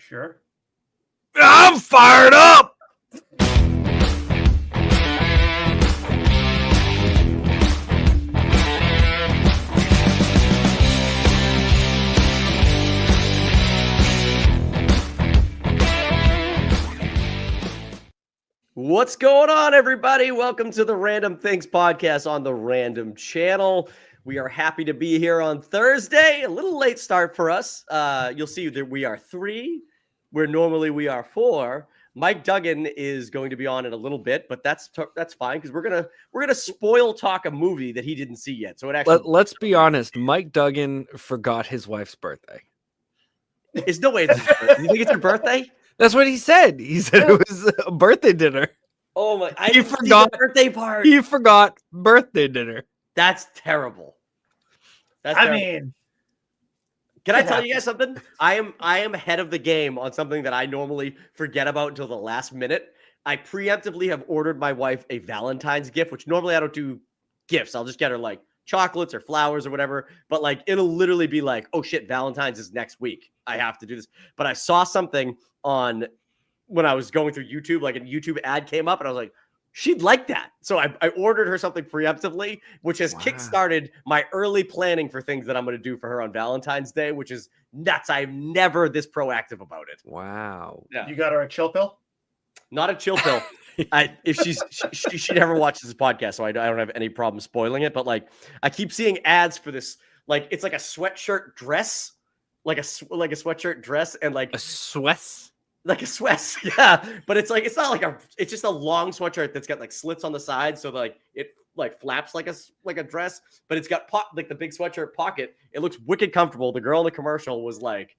Sure. I'm fired up. What's going on, everybody? Welcome to the Random Things podcast on the Random Channel. We are happy to be here on Thursday. A little late start for us. You'll see that we are 3, where normally we are 4. Mike Duggan is going to be on in a little bit, but that's fine because we're gonna spoil talk a movie that he didn't see yet. So it actually Let's be honest. Mike Duggan forgot his wife's birthday. There's no way it's his birthday. You think it's your birthday? That's what he said. He said it was a birthday dinner. Oh my! He forgot the birthday part. He forgot birthday dinner. That's terrible. Can I tell you guys something? I am ahead of the game on something that I normally forget about until the last minute. I preemptively have ordered my wife a Valentine's gift, which normally I don't do gifts. I'll just get her like chocolates or flowers or whatever. But like it'll literally be like, oh shit, Valentine's is next week. I have to do this. But I saw something on when I was going through YouTube, like a YouTube ad came up, and I was like, she'd like that. So I ordered her something preemptively, which has kickstarted my early planning for things that I'm going to do for her on Valentine's Day, which is nuts. I'm never this proactive about it. Wow. Yeah. You got her a chill pill? Not a chill pill. If she never watches this podcast, so I don't have any problem spoiling it. But like, I keep seeing ads for this. Like, it's like a sweatshirt dress, like a sweatshirt dress, and like A sweats. like a sweat, yeah. But it's like it's not like it's just a long sweatshirt that's got like slits on the side, so like it like flaps like a dress, but it's got like the big sweatshirt pocket. It looks wicked comfortable. The girl in the commercial was like,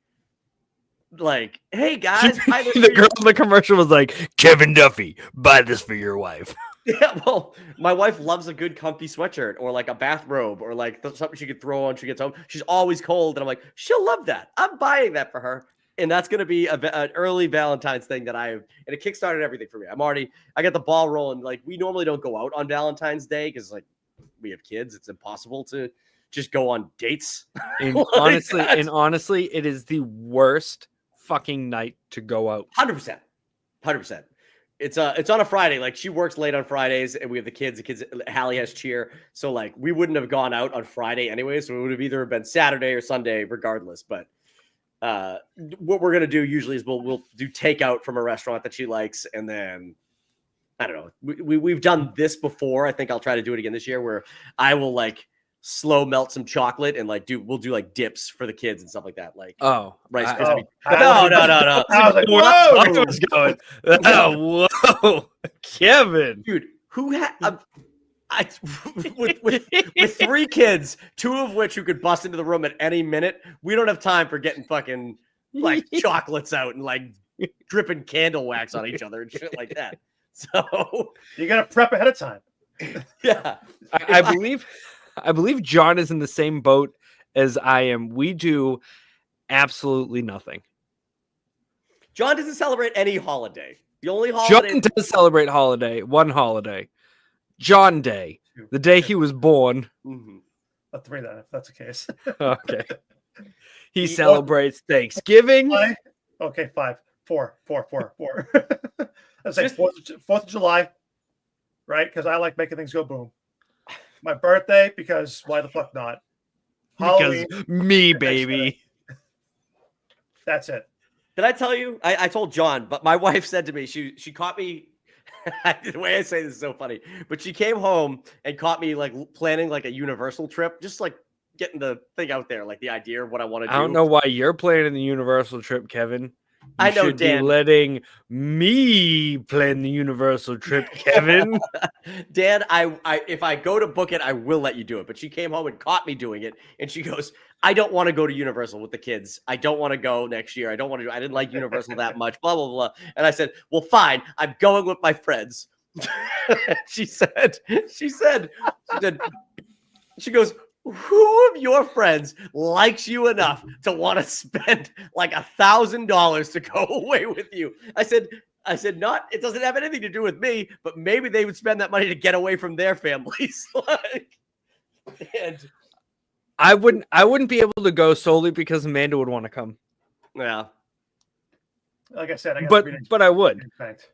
hey guys, buy this The girl in the commercial was like, Kevin Duffy, buy this for your wife. Yeah, well, my wife loves a good comfy sweatshirt or like a bathrobe or like something she could throw on when she gets home. She's always cold, and I'm like, she'll love that. I'm buying that for her. And that's going to be an early Valentine's thing that and it kickstarted everything for me. I got the ball rolling. Like, we normally don't go out on Valentine's Day because like we have kids. It's impossible to just go on dates. And Like honestly, it is the worst fucking night to go out. 100%. It's on a Friday. Like, she works late on Fridays, and we have the kids. Hallie has cheer. So like we wouldn't have gone out on Friday anyway. So it would have either been Saturday or Sunday regardless. But what we're gonna do usually is we'll do takeout from a restaurant that she likes, and then I don't know. We've done this before. I think I'll try to do it again this year, where I will like slow melt some chocolate and like we'll do like dips for the kids and stuff like that. Like Rice Krispie. No. I was like, Whoa! whoa! I was going. Oh, whoa, Kevin, Dude, who had with 3 kids, 2 of which who could bust into the room at any minute, we don't have time for getting fucking like chocolates out and like dripping candle wax on each other and shit like that. So You got to prep ahead of time. yeah, I believe John is in the same boat as I am. We do absolutely nothing. John doesn't celebrate any holiday. The only holiday John does celebrate one holiday. John Day, the day he was born. Mm-hmm. 3 then, if that's the case. Okay. He celebrates Thanksgiving. 5? Okay, 5. 4. I say 4th of July, right? Because I like making things go boom. My birthday, because why the fuck not? Halloween, Because me, baby. that's it. Did I tell you? I told John, but my wife said to me, she caught me. The way I say this is so funny, but she came home and caught me like planning like a Universal trip, just like getting the thing out there, like the idea of what I want to do. I don't know why you're planning the Universal trip, Kevin. I know, should Dan. be letting me plan the Universal trip, Kevin. Dan, I if I go to book it, I will let you do it. But she came home and caught me doing it, and she goes, I don't want to go to Universal with the kids. I don't want to go next year. I didn't like Universal that much, blah, blah, blah. And I said, well, fine. I'm going with my friends. She goes, who of your friends likes you enough to want to spend like $1,000 to go away with you? I said, it doesn't have anything to do with me, but maybe they would spend that money to get away from their families. And I wouldn't be able to go solely because Amanda would want to come. yeah. Like I said, I got But 3 days. I would. Banked.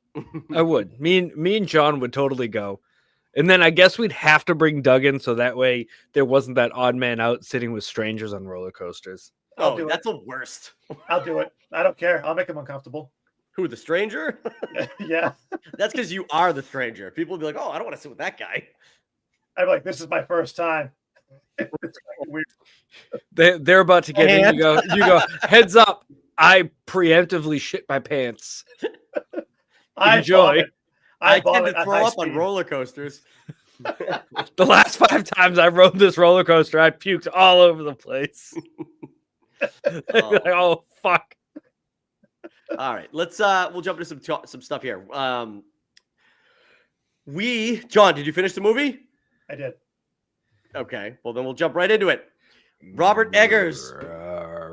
I would. Me and John would totally go. And then I guess we'd have to bring Doug in so that way there wasn't that odd man out sitting with strangers on roller coasters. I'll do that's it. the worst. I'll do it. I don't care. I'll make him uncomfortable. Who, the stranger? Yeah. That's because you are the stranger. People will be like, oh, I don't want to sit with that guy. I'm like, this is my first time. It's weird. They're about to get in. You go, heads up. I preemptively shit my pants. Enjoy. I tend to throw up on roller coasters. The last 5 times I rode this roller coaster, I puked all over the place. Oh fuck. All right, we'll jump into some stuff here. John, did you finish the movie? I did. Okay, well then we'll jump right into it. Robert Eggers,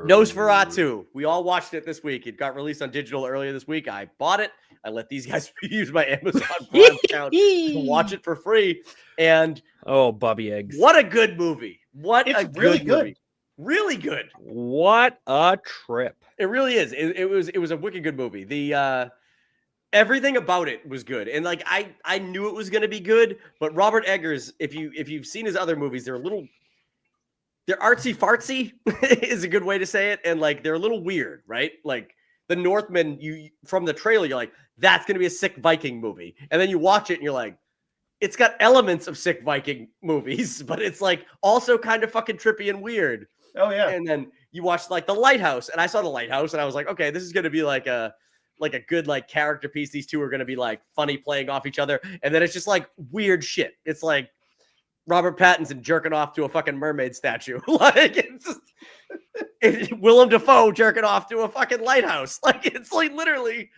Nosferatu. We all watched it this week. It got released on digital earlier this week. I bought it. I let these guys use my Amazon Prime account to watch it for free. And Bobby Eggs. what a good movie. It's really good. Movie. Really good. What a trip. It really is. It was a wicked good movie. The everything about it was good. And like I knew it was going to be good, but Robert Eggers, if you've seen his other movies, they're artsy fartsy is a good way to say it, and like they're a little weird, right? Like The Northman, you from the trailer, you're like, that's going to be a sick Viking movie. And then you watch it and you're like, it's got elements of sick Viking movies, but it's like also kind of fucking trippy and weird. Oh yeah. And then you watch like The Lighthouse, and I saw The Lighthouse and I was like, okay, this is going to be like a good like character piece. These two are going to be like funny playing off each other. And then it's just like weird shit. It's like Robert Pattinson jerking off to a fucking mermaid statue. Like it's Willem Dafoe jerking off to a fucking lighthouse. Like it's like literally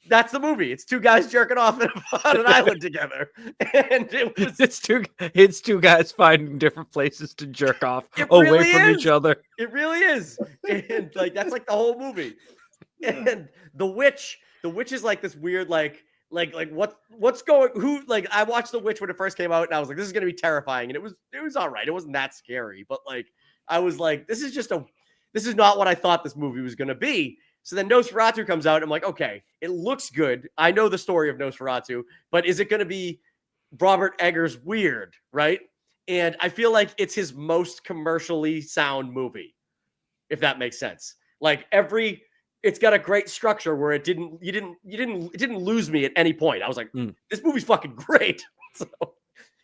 that's the movie. It's 2 guys jerking off on an island together. And it's two guys finding different places to jerk off really from each other. It really is. And like that's like the whole movie. And the witch is like this weird what's going like I watched The Witch when it first came out and I was like, this is gonna be terrifying, and it was all right. It wasn't that scary, but like I was like, this is not what I thought this movie was gonna be. So then Nosferatu comes out and I'm like, okay, it looks good. I know the story of Nosferatu, but is it gonna be Robert Eggers weird, right? And I feel like it's his most commercially sound movie, if that makes sense. Like it's got a great structure where it didn't lose me at any point. I was like, this movie's fucking great. So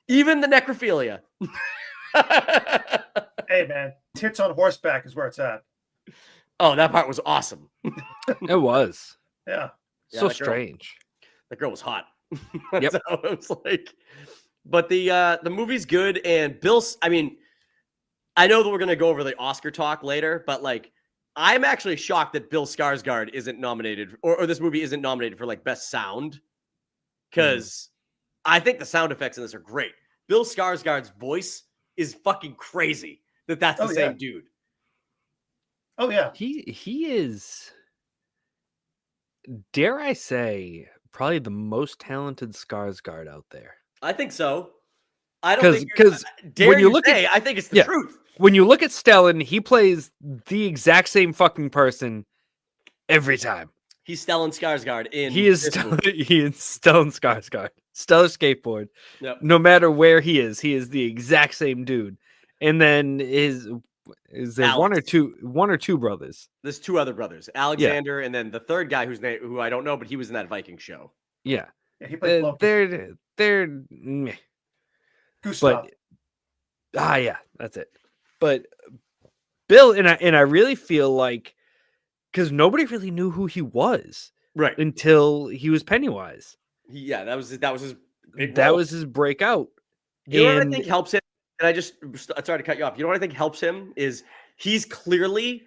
even the necrophilia. Hey man, tits on horseback is where it's at. Oh, that part was awesome. It was. Yeah. So strange. That girl was hot. Yep. So it was like, but the movie's good, and I mean, I know that we're gonna go over the Oscar talk later, but like I'm actually shocked that Bill Skarsgård isn't nominated, or this movie isn't nominated for like best sound, because I think the sound effects in this are great. Bill Skarsgård's voice is fucking crazy. That's the same dude. Oh yeah, he is. Dare I say, probably the most talented Skarsgård out there. I think so. I don't think because when you look at, I think it's the truth. When you look at Stellan, he plays the exact same fucking person every time. He's Stellan Skarsgård in. He is Stellan Skarsgård. Stellar Skateboard. Yep. No matter where he is the exact same dude. And then is there Alex. one or two brothers? There's 2 other brothers, Alexander, and then the third guy who I don't know, but he was in that Viking show. Yeah, he played they're meh. Gustav. But yeah, that's it. But Bill and I really feel like, because nobody really knew who he was right until he was Pennywise. Yeah, that was his big that role. was his breakout. You know what I think helps him? And I just sorry to cut you off. You know what I think helps him is he's clearly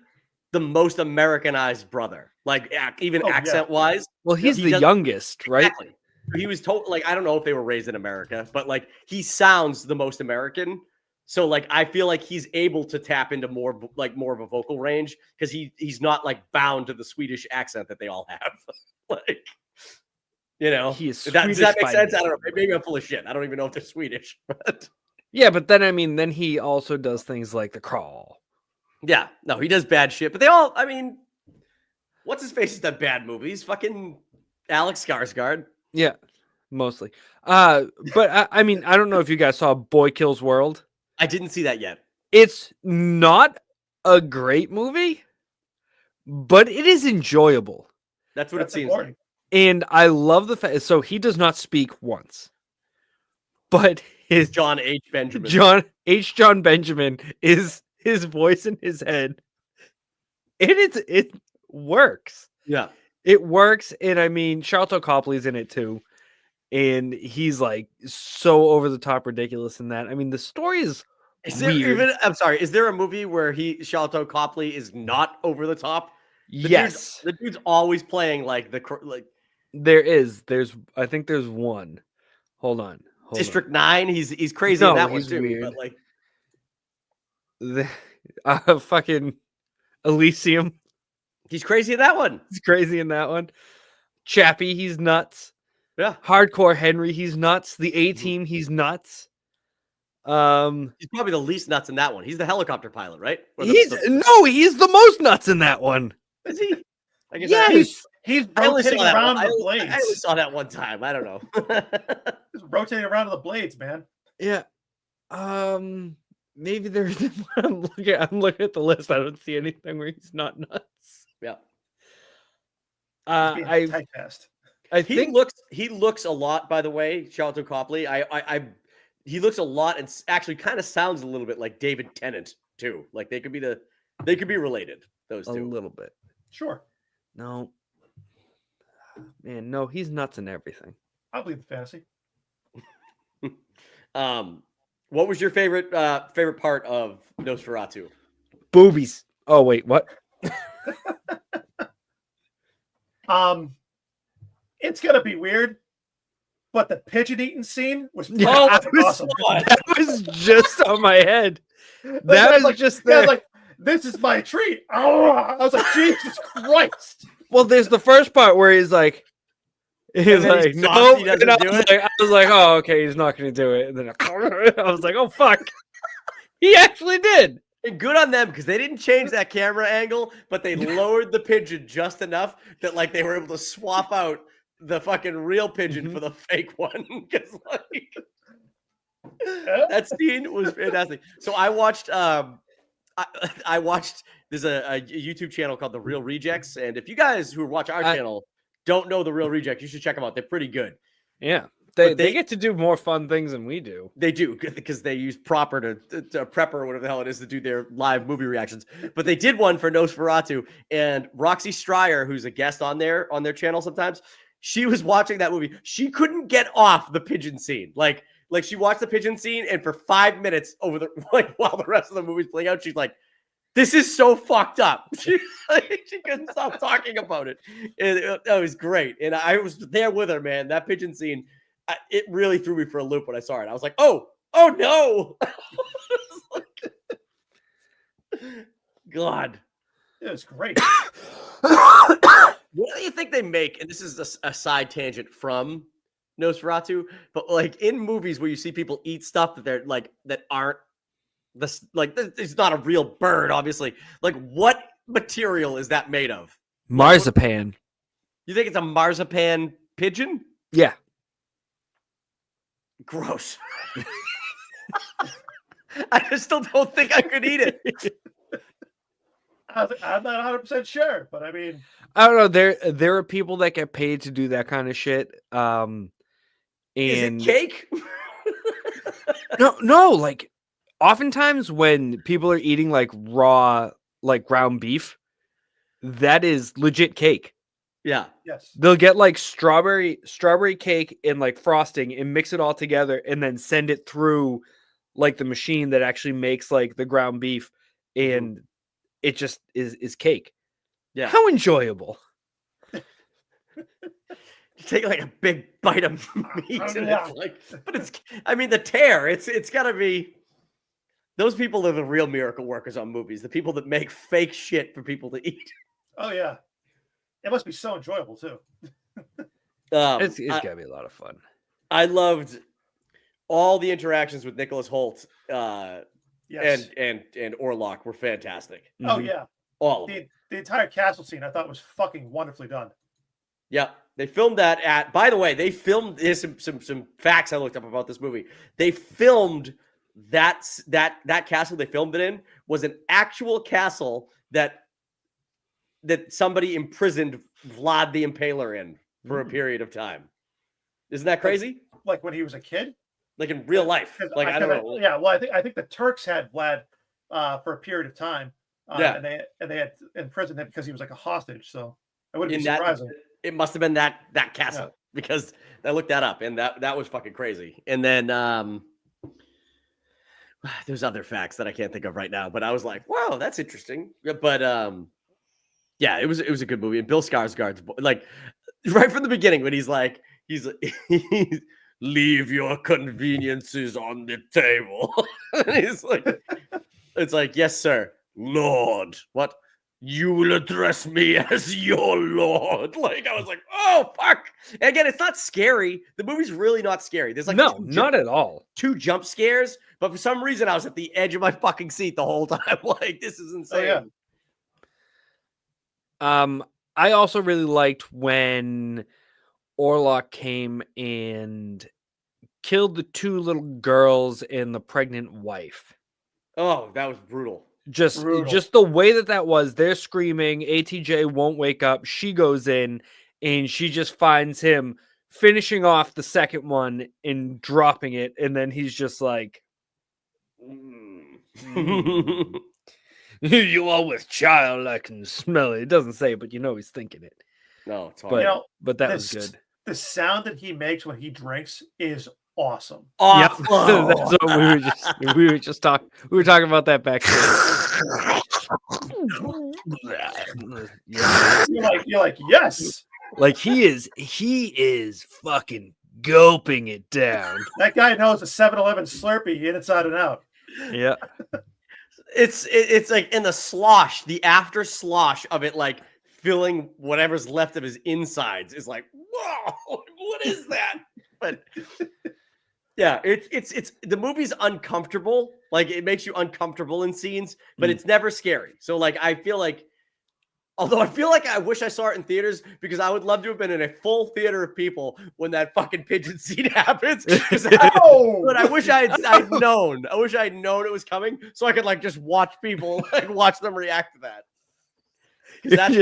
the most Americanized brother, like even accent wise. Well, he's the youngest, right? Exactly. He was told, like, I don't know if they were raised in America, but like he sounds the most American. So like I feel like he's able to tap into more of a vocal range because he's not like bound to the Swedish accent that they all have. Like, you know, does that make sense? I don't know. Maybe I'm full of shit. I don't even know if they're Swedish. But yeah, but then he also does things like the crawl. Yeah, no, he does bad shit. But they all, I mean, What's his face has done bad movies? Fucking Alex Skarsgård. Yeah, mostly. But I mean, I don't know if you guys saw Boy Kills World. I didn't see that yet. It's not a great movie, but it is enjoyable. That's what That's it seems important. like. And I love the fact, so he does not speak once, but his John H. Benjamin. John Benjamin is his voice in his head. And it works. Yeah. It works. And I mean, Sharlto Copley's in it too. And he's like so over the top ridiculous in that. I mean, the story is weird. I'm sorry, is there a movie where Sharlto Copley is not over the top? Yes. The dude's always playing like I think there's one. Hold on. District 9. He's crazy No, in that one he's too. weird. But The fucking Elysium. he's crazy in that one. He's crazy in that one. Chappie, he's nuts. Yeah. Hardcore Henry, he's nuts. The A-Team, he's nuts. He's probably the least nuts in that one. He's the helicopter pilot, right? He's the most nuts in that one. Is he? I guess Yes. He's I only rotating saw that around one. the blades. I only saw that one time. I don't know. He's rotating around the blades, man. Yeah. Maybe there's I'm looking at the list. I don't see anything where he's not nuts. Yeah. He's being typecast. He looks a lot, by the way, Sharlto Copley. He looks a lot and actually kind of sounds a little bit like David Tennant too. Like they could be related, those two. A little bit. Sure. No. Man, no, he's nuts in everything. I believe in fantasy. What was your favorite part of Nosferatu? Boobies. Oh wait, what? It's gonna be weird, but the pigeon eating scene was awesome. That was just on my head. That was just there. there. Like, this is my treat. Oh, I was like, Jesus Christ. Well, there's the first part where he's like, no. I was like, oh, okay, he's not going to do it. And then I was like, oh, fuck. He actually did. And good on them because they didn't change that camera angle, but they lowered the pigeon just enough that like they were able to swap out the fucking real pigeon for the fake one. Because like that scene was fantastic. So I watched. I watched. There's a YouTube channel called The Real Rejects, and if you guys who watch our channel don't know The Real Rejects, you should check them out. They're pretty good. Yeah, they get to do more fun things than we do. They do because they use Proper to Prepper or whatever the hell it is to do their live movie reactions. But they did one for Nosferatu, and Roxy Stryer, who's a guest on their channel sometimes, she was watching that movie. She couldn't get off the pigeon scene. Like she watched the pigeon scene, and for 5 minutes while the rest of the movie's playing out, she's like, "This is so fucked up." She couldn't stop talking about it. It was great, and I was there with her, man. That pigeon scene, it really threw me for a loop when I saw it. I was like, "Oh no!" God, it was great. What do you think they make? And this is a side tangent from Nosferatu, but like in movies where you see people eat stuff that they're like that aren't this like it's not a real bird, obviously. Like what material is that made of? Marzipan. You think it's a marzipan pigeon? Yeah. Gross. I still don't think I could eat it. I'm not 100% sure, but I mean, I don't know. There are people that get paid to do that kind of shit. And is it cake? No. Like, oftentimes when people are eating like raw, like ground beef, that is legit cake. Yeah. Yes. They'll get like strawberry cake and like frosting and mix it all together and then send it through like the machine that actually makes like the ground beef, and it just is cake. Yeah. How enjoyable. You take like a big bite of meat and Yeah. it's like, but the tear, it's gotta be, those people are the real miracle workers on movies, the people that make fake shit for people to eat. Oh yeah. It must be so enjoyable too. It's gotta be a lot of fun. I loved all the interactions with Nicholas Hoult Yes. and Orlok were fantastic. Oh yeah. All of them. the entire castle scene I thought was fucking wonderfully done. Yeah, they filmed that at. By the way, they filmed. There's some facts I looked up about this movie. They filmed that castle they filmed it in was an actual castle that somebody imprisoned Vlad the Impaler in for a period of time. Isn't that crazy? Like when he was a kid, like in real life. Like I don't know. Yeah, well, I think the Turks had Vlad for a period of time. And they had imprisoned him because he was like a hostage. So it wouldn't be surprising. It must have been that castle because I looked that up and that was fucking crazy. And then there's other facts that I can't think of right now, but I was like, wow, that's interesting. But yeah, it was a good movie. And Bill Skarsgård's like right from the beginning when he's leave your conveniences on the table. And he's like, it's like, yes, sir, Lord. What? You will address me as your lord. Like, I was like, oh, fuck. And again, it's not scary. The movie's really not scary. There's like not at all. 2 jump scares, but for some reason, I was at the edge of my fucking seat the whole time. Like, this is insane. Oh, yeah. I also really liked when Orlok came and killed the 2 little girls and the pregnant wife. Oh, that was brutal. Just the way that was, they're screaming, ATJ won't wake up. She goes in and she just finds him finishing off the second one and dropping it. And then he's just like, you always child, I can smell it. It doesn't say, but he's thinking it. No, it's hard. But that was good. The sound that he makes when he drinks is awesome. Yep. That's what we were just talking. We were talking about that backstage. You're like, yes. Like he is fucking gulping it down. That guy knows a 7-Eleven Slurpee inside and out. Yeah. It's like in the slosh, the after slosh of it, like filling whatever's left of his insides is like, whoa, what is that? But yeah, it's the movie's uncomfortable. Like it makes you uncomfortable in scenes, but it's never scary. So like I feel like I wish I saw it in theaters because I would love to have been in a full theater of people when that fucking pigeon scene happens. But I wish I'd known. I wish I'd known it was coming so I could like just watch people like watch them react to that. That's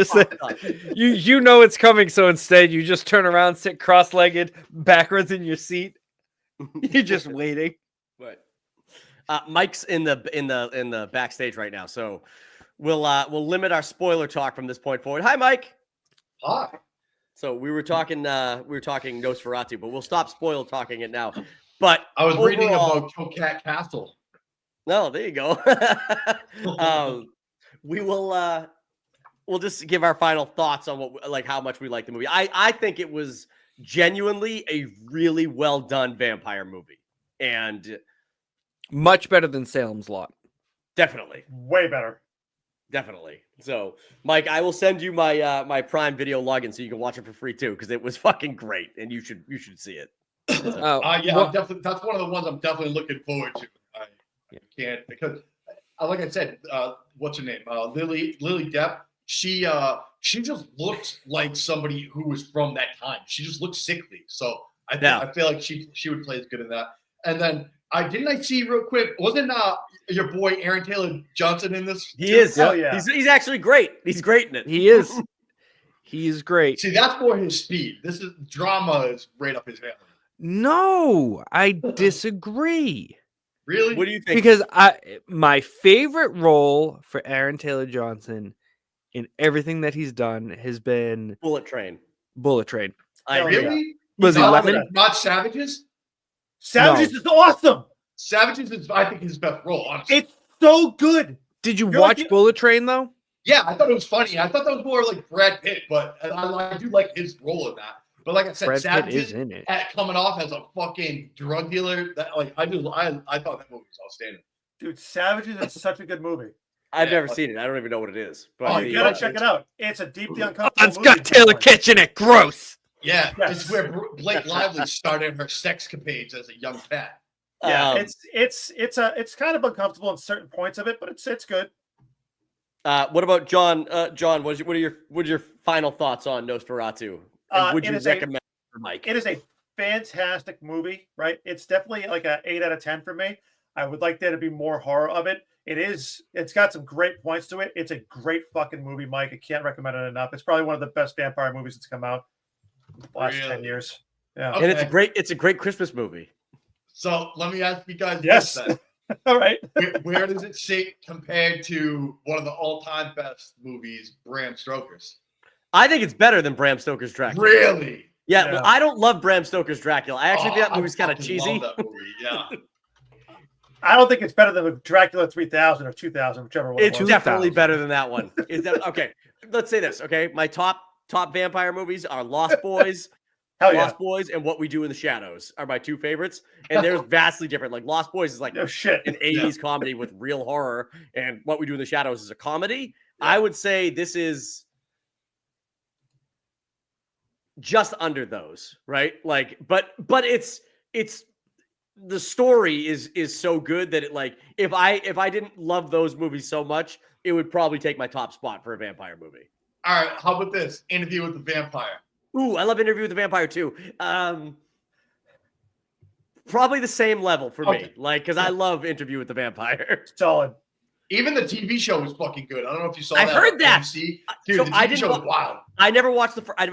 you know it's coming, so instead you just turn around, sit cross-legged, backwards in your seat. You're just waiting. But Mike's in the backstage right now, so we'll limit our spoiler talk from this point forward. Hi, Mike. Hi. So we were talking Nosferatu, but we'll stop spoil talking it now. But I was reading about Tokat Castle. No, there you go. We'll just give our final thoughts on how much we like the movie. I think it was genuinely a really well done vampire movie, and much better than Salem's Lot. Definitely, way better. Definitely. So, Mike, I will send you my my Prime Video login so you can watch it for free too, because it was fucking great, and you should see it. Yeah, definitely. That's one of the ones I'm definitely looking forward to. I can't because, like I said, what's her name? Lily Depp. She just looks like somebody who was from that time. She just looks sickly. So I feel like she would play as good in that. And then I see real quick, wasn't your boy Aaron Taylor Johnson in this? He is. Oh, yeah. He's actually great. He's great in it. He is. He is great. See, that's more his speed. This is drama is right up his alley. No, I disagree. Really? What do you think? Because my favorite role for Aaron Taylor Johnson in everything that he's done has been Bullet Train. I really? Was he Lemon? Not Savages? Savages is awesome. Savages is, I think, his best role, honestly. It's so good. Did you watch Bullet Train, though? Yeah, I thought it was funny. I thought that was more like Brad Pitt, but I do like his role in that. But like I said, Brad Savages Pitt is in it. Coming off as a fucking drug dealer, I thought that movie was outstanding. Dude, Savages is such a good movie. I've never seen it. I don't even know what it is. But you gotta check it out. It's a deeply uncomfortable It's got Taylor Kitchen in it. Gross. Yeah, it's where Blake Lively started her sexcapades as a young cat. Yeah, it's kind of uncomfortable in certain points of it, but it's good. What about John? John, what are your final thoughts on Nosferatu? And would you recommend it for Mike? It is a fantastic movie, right? It's definitely like a 8 out of 10 for me. I would like there to be more horror of it. It's got some great points to it. It's a great fucking movie, Mike. I can't recommend it enough. It's probably one of the best vampire movies that's come out in the last 10 years. Yeah. And it's a great Christmas movie. So let me ask you guys Yes. this then. All right. Where does it sit compared to one of the all-time best movies, Bram Stoker's? I think it's better than Bram Stoker's Dracula. Really? Yeah, well, I don't love Bram Stoker's Dracula. I actually think that movie's kind of fucking cheesy. love that movie. Yeah. I don't think it's better than Dracula 3000 or 2000, whichever one. It's it was. definitely better than that one. Okay? Let's say this. Okay, my top vampire movies are Lost Boys. Hell yeah. Lost Boys and What We Do in the Shadows are my two favorites, and they're vastly different. Like Lost Boys is like Oh shit. an 80s comedy with real horror, and What We Do in the Shadows is a comedy. Yeah. I would say this is just under those, right? Like, but it's the story is so good that it, like, if I didn't love those movies so much, it would probably take my top spot for a vampire movie. All right, how about this? Interview with the Vampire. Ooh, I love Interview with the Vampire too. Probably the same level for me, like, because I love Interview with the Vampire. Solid. Even the TV show was fucking good. I don't know if you saw I that. heard that. MC. Dude, So the I TV didn't show was wild. I never watched I've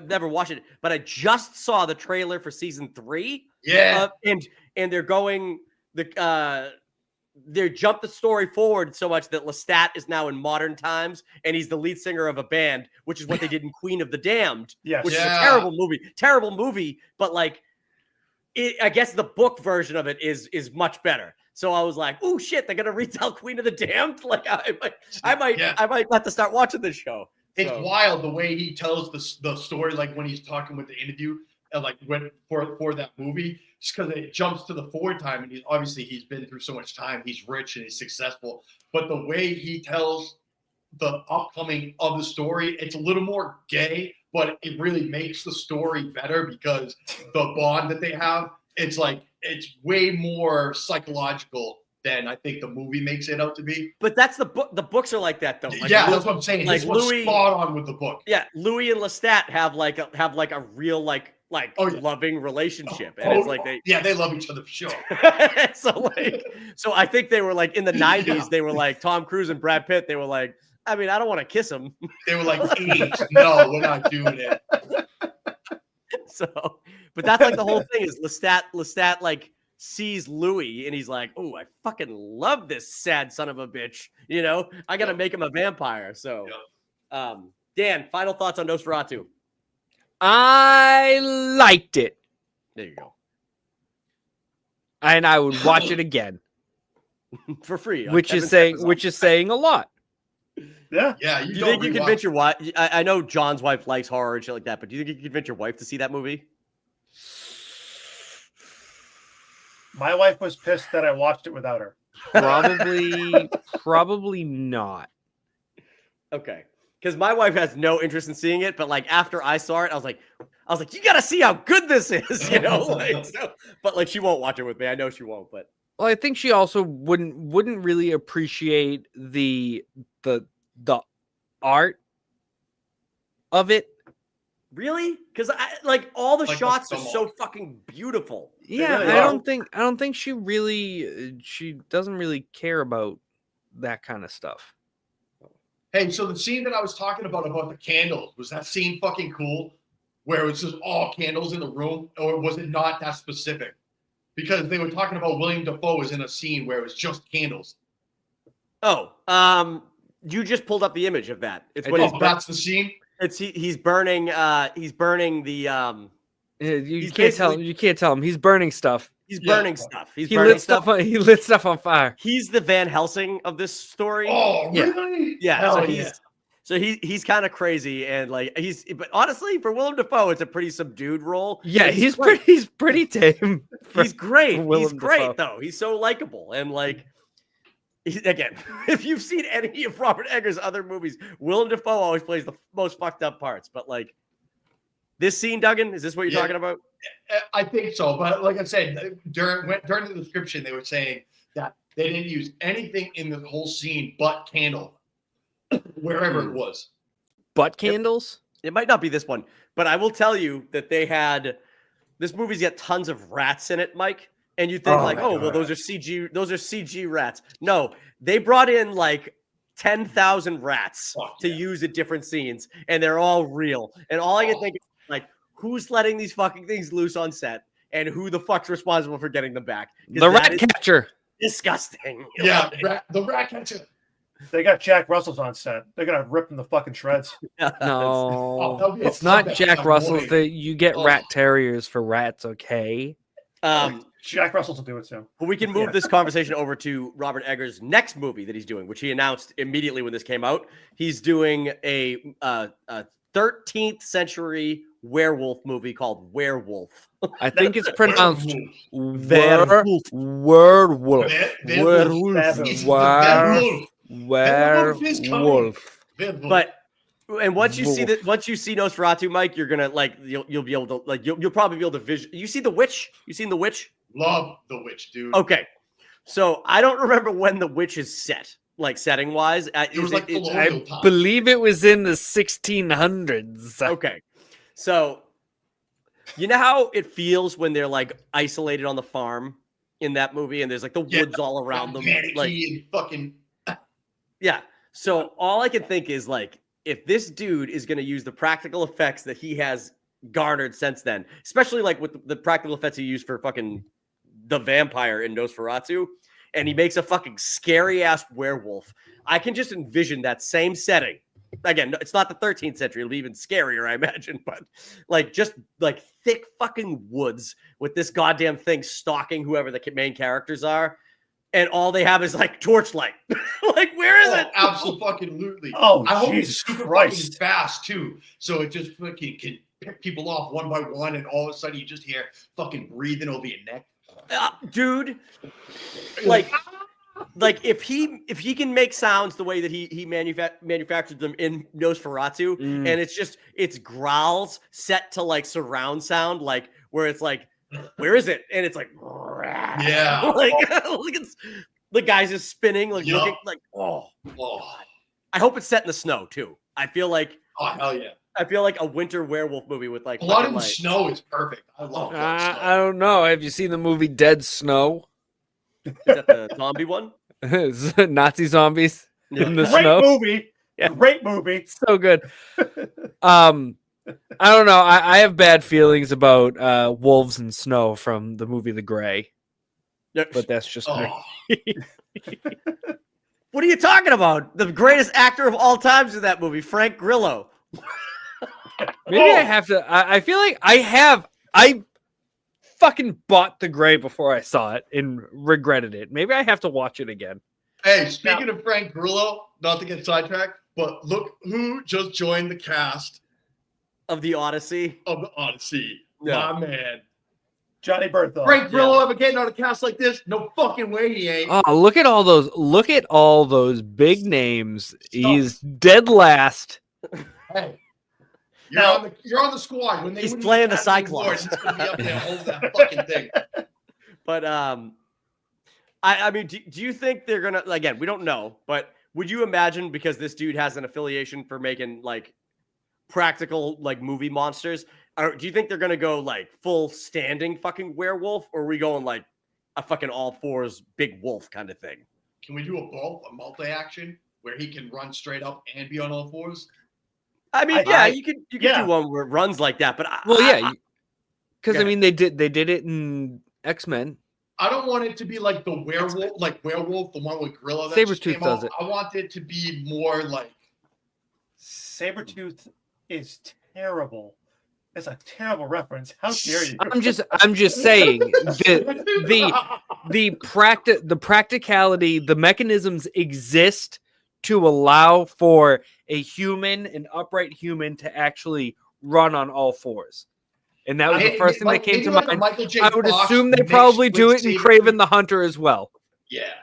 never watched it, but I just saw the trailer for season 3. Yeah. And they're going they jumped the story forward so much that Lestat is now in modern times, and he's the lead singer of a band, which is what they did in Queen of the Damned, Yes. which is a terrible movie, but like, I guess the book version of it is much better. So I was like, "Oh shit, they're gonna retell Queen of the Damned." Like, I might have to start watching this show. It's wild the way he tells the story, like when he's talking with the interview, like when for that movie, just because it jumps to the forward time, and he's been through so much time. He's rich and he's successful, but the way he tells the upcoming of the story, it's a little more gay, but it really makes the story better because the bond that they have, it's way more psychological than I think the movie makes it out to be. But that's the book. The books are like that though. Like, yeah, that's what I'm saying. Like, this was spot on with the book. Yeah, Louis and Lestat have like a real loving relationship, and it's like they love each other for sure. so I think they were like in the 90s. They were like Tom Cruise and Brad Pitt. They were like, I mean, I don't want to kiss him. They were like, no, we're not doing it. So, but that's like the whole thing is Lestat like sees Louis and he's like, oh, I fucking love this sad son of a bitch. You know, I got to make him a vampire. So, Dan, final thoughts on Nosferatu. I liked it. There you go. And I would watch it again. For free. Which is saying a lot. Yeah. Yeah. Do you think you convince your wife? I know John's wife likes horror and shit like that, but do you think you can convince your wife to see that movie? My wife was pissed that I watched it without her. Probably not. Okay. Because my wife has no interest in seeing it, but like after I saw it, I was like, you gotta see how good this is, you know? Like, but like she won't watch it with me. I know she won't, but well, I think she also wouldn't really appreciate the art of it. Really? Because I like all the shots are so fucking beautiful. Yeah, really I don't think she doesn't really care about that kind of stuff. Hey, so the scene that I was talking about the candles, was that scene fucking cool? Where it was just all candles in the room, or was it not that specific? Because they were talking about William Dafoe was in a scene where it was just candles. Oh, you just pulled up the image of that. It's what that's the scene. It's he's burning the You can't tell him he's burning stuff. He's burning stuff. He lit stuff on fire. He's the Van Helsing of this story. Oh, really? Yeah. He's kind of crazy and like but honestly for Willem Dafoe it's a pretty subdued role. Yeah, he's pretty tame. He's great. He's great though. He's so likable and like again, if you've seen any of Robert Eggers' other movies, Willem Dafoe always plays the most fucked up parts. But like this scene, Duggan, is this what you're talking about? I think so. But like I said, during the description, they were saying that they didn't use anything in the whole scene but candle. wherever it was. Butt candles? It might not be this one, but I will tell you that they had this movie's got tons of rats in it, Mike. And you think well, those are CG rats. No, they brought in like 10,000 rats to use at different scenes, and they're all real. And all I can think is like, who's letting these fucking things loose on set, and who the fuck's responsible for getting them back? The rat catcher. Disgusting. Yeah, the rat catcher. They got Jack Russell's on set. They're gonna rip him the fucking shreds. No, it's not Jack Russell's. You get rat terriers for rats, okay? Jack Russell will do it soon. But we can move this conversation over to Robert Eggers' next movie that he's doing, which he announced immediately when this came out. He's doing a 13th century werewolf movie called Werwulf. I think it's pronounced Werwulf. Werewolf. But and once you see Nosferatu, Mike, you're gonna you'll be able to you'll probably be able to vision. You see The Witch? You seen The Witch? Love The Witch, dude. Okay, so I don't remember when The Witch is set, like setting wise. It was I believe it was in the 1600s. Okay, so you know how it feels when they're like isolated on the farm in that movie, and there's like the woods all around them, like and fucking. Yeah. So all I can think is like, if this dude is going to use the practical effects that he has garnered since then, especially like with the practical effects he used for fucking the vampire in Nosferatu, and he makes a fucking scary ass werewolf, I can just envision that same setting. Again, it's not the 13th century. It'll be even scarier, I imagine, but like just like thick fucking woods with this goddamn thing stalking whoever the main characters are. And all they have is like torchlight. Like, where is it? Absolutely. Oh, I hope Jesus it's super Christ. fucking fast too, so it just fucking can pick people off one by one, and all of a sudden you just hear fucking breathing over your neck. Dude, like if he can make sounds the way that he manufactured them in Nosferatu, and it's growls set to like surround sound, like where it's like, where is it? And it's like, yeah, like it's, the guy's just spinning, like looking like, oh. I hope it's set in the snow too. I feel like, oh hell yeah. I feel like a winter werewolf movie with like blood and snow is perfect. I love that snow. I don't know. Have you seen the movie Dead Snow? Is that the zombie one? Nazi zombies in the Great snow. movie. Yeah. Great movie. So good. I don't know. I have bad feelings about wolves and snow from the movie The Grey. But that's just me. What are you talking about? The greatest actor of all times in that movie, Frank Grillo. Maybe I have to. I feel like I fucking bought The Grey before I saw it and regretted it. Maybe I have to watch it again. Hey, speaking of Frank Grillo, not to get sidetracked, but look who just joined the cast of The Odyssey. My man. Johnny Berthold. Frank Grillo ever getting on a cast like this? No fucking way he ain't. Oh, look at all those big names. He's dead last. Hey. You're on the squad. When he's playing the Cyclops. It's gonna be up there, hold that fucking thing. But I mean, do you think they're gonna, again, we don't know, but would you imagine, because this dude has an affiliation for making like practical like movie monsters, or do you think they're gonna go like full standing fucking werewolf, or are we going like a fucking all fours big wolf kind of thing? Can we do a multi-action where he can run straight up and be on all fours? I mean, you could do one where it runs like that, but because I mean they did it in X-Men. I don't want it to be like the werewolf, the one with Gorilla. Sabretooth does it. I want it to be more like Sabretooth is terrible. It's a terrible reference. How dare you? I'm just saying the practicality, the mechanisms exist to allow for an upright human to actually run on all fours. And that was the first thing that came to mind. I would assume they probably do it in Kraven the Hunter as well. Yeah.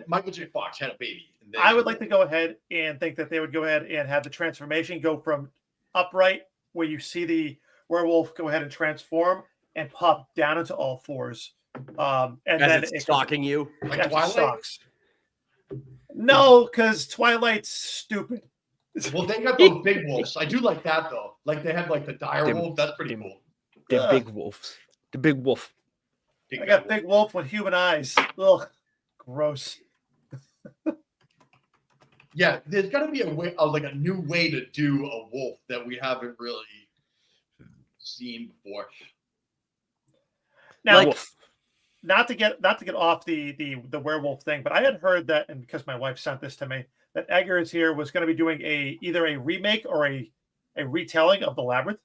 Michael J. Fox had a baby. I would like to go ahead and think that they would go ahead and have the transformation go from upright, where you see the werewolf go ahead and transform, and pop down into all fours. And as then it's stalking you. Like Twilight? Sucks. No, because Twilight's stupid. Well, they got those big wolves. I do like that though. Like they have like the dire Dim- wolf. That's pretty dim- cool. The Ugh. big wolves. The big wolf. I got Big Wolf with human eyes. Ugh, gross. Yeah, there's got to be a way, like a new way to do a wolf that we haven't really seen before. Now, Like- not to get off the werewolf thing, but I had heard that, and because my wife sent this to me, that Eggers here was going to be doing either a remake or a retelling of the Labyrinth.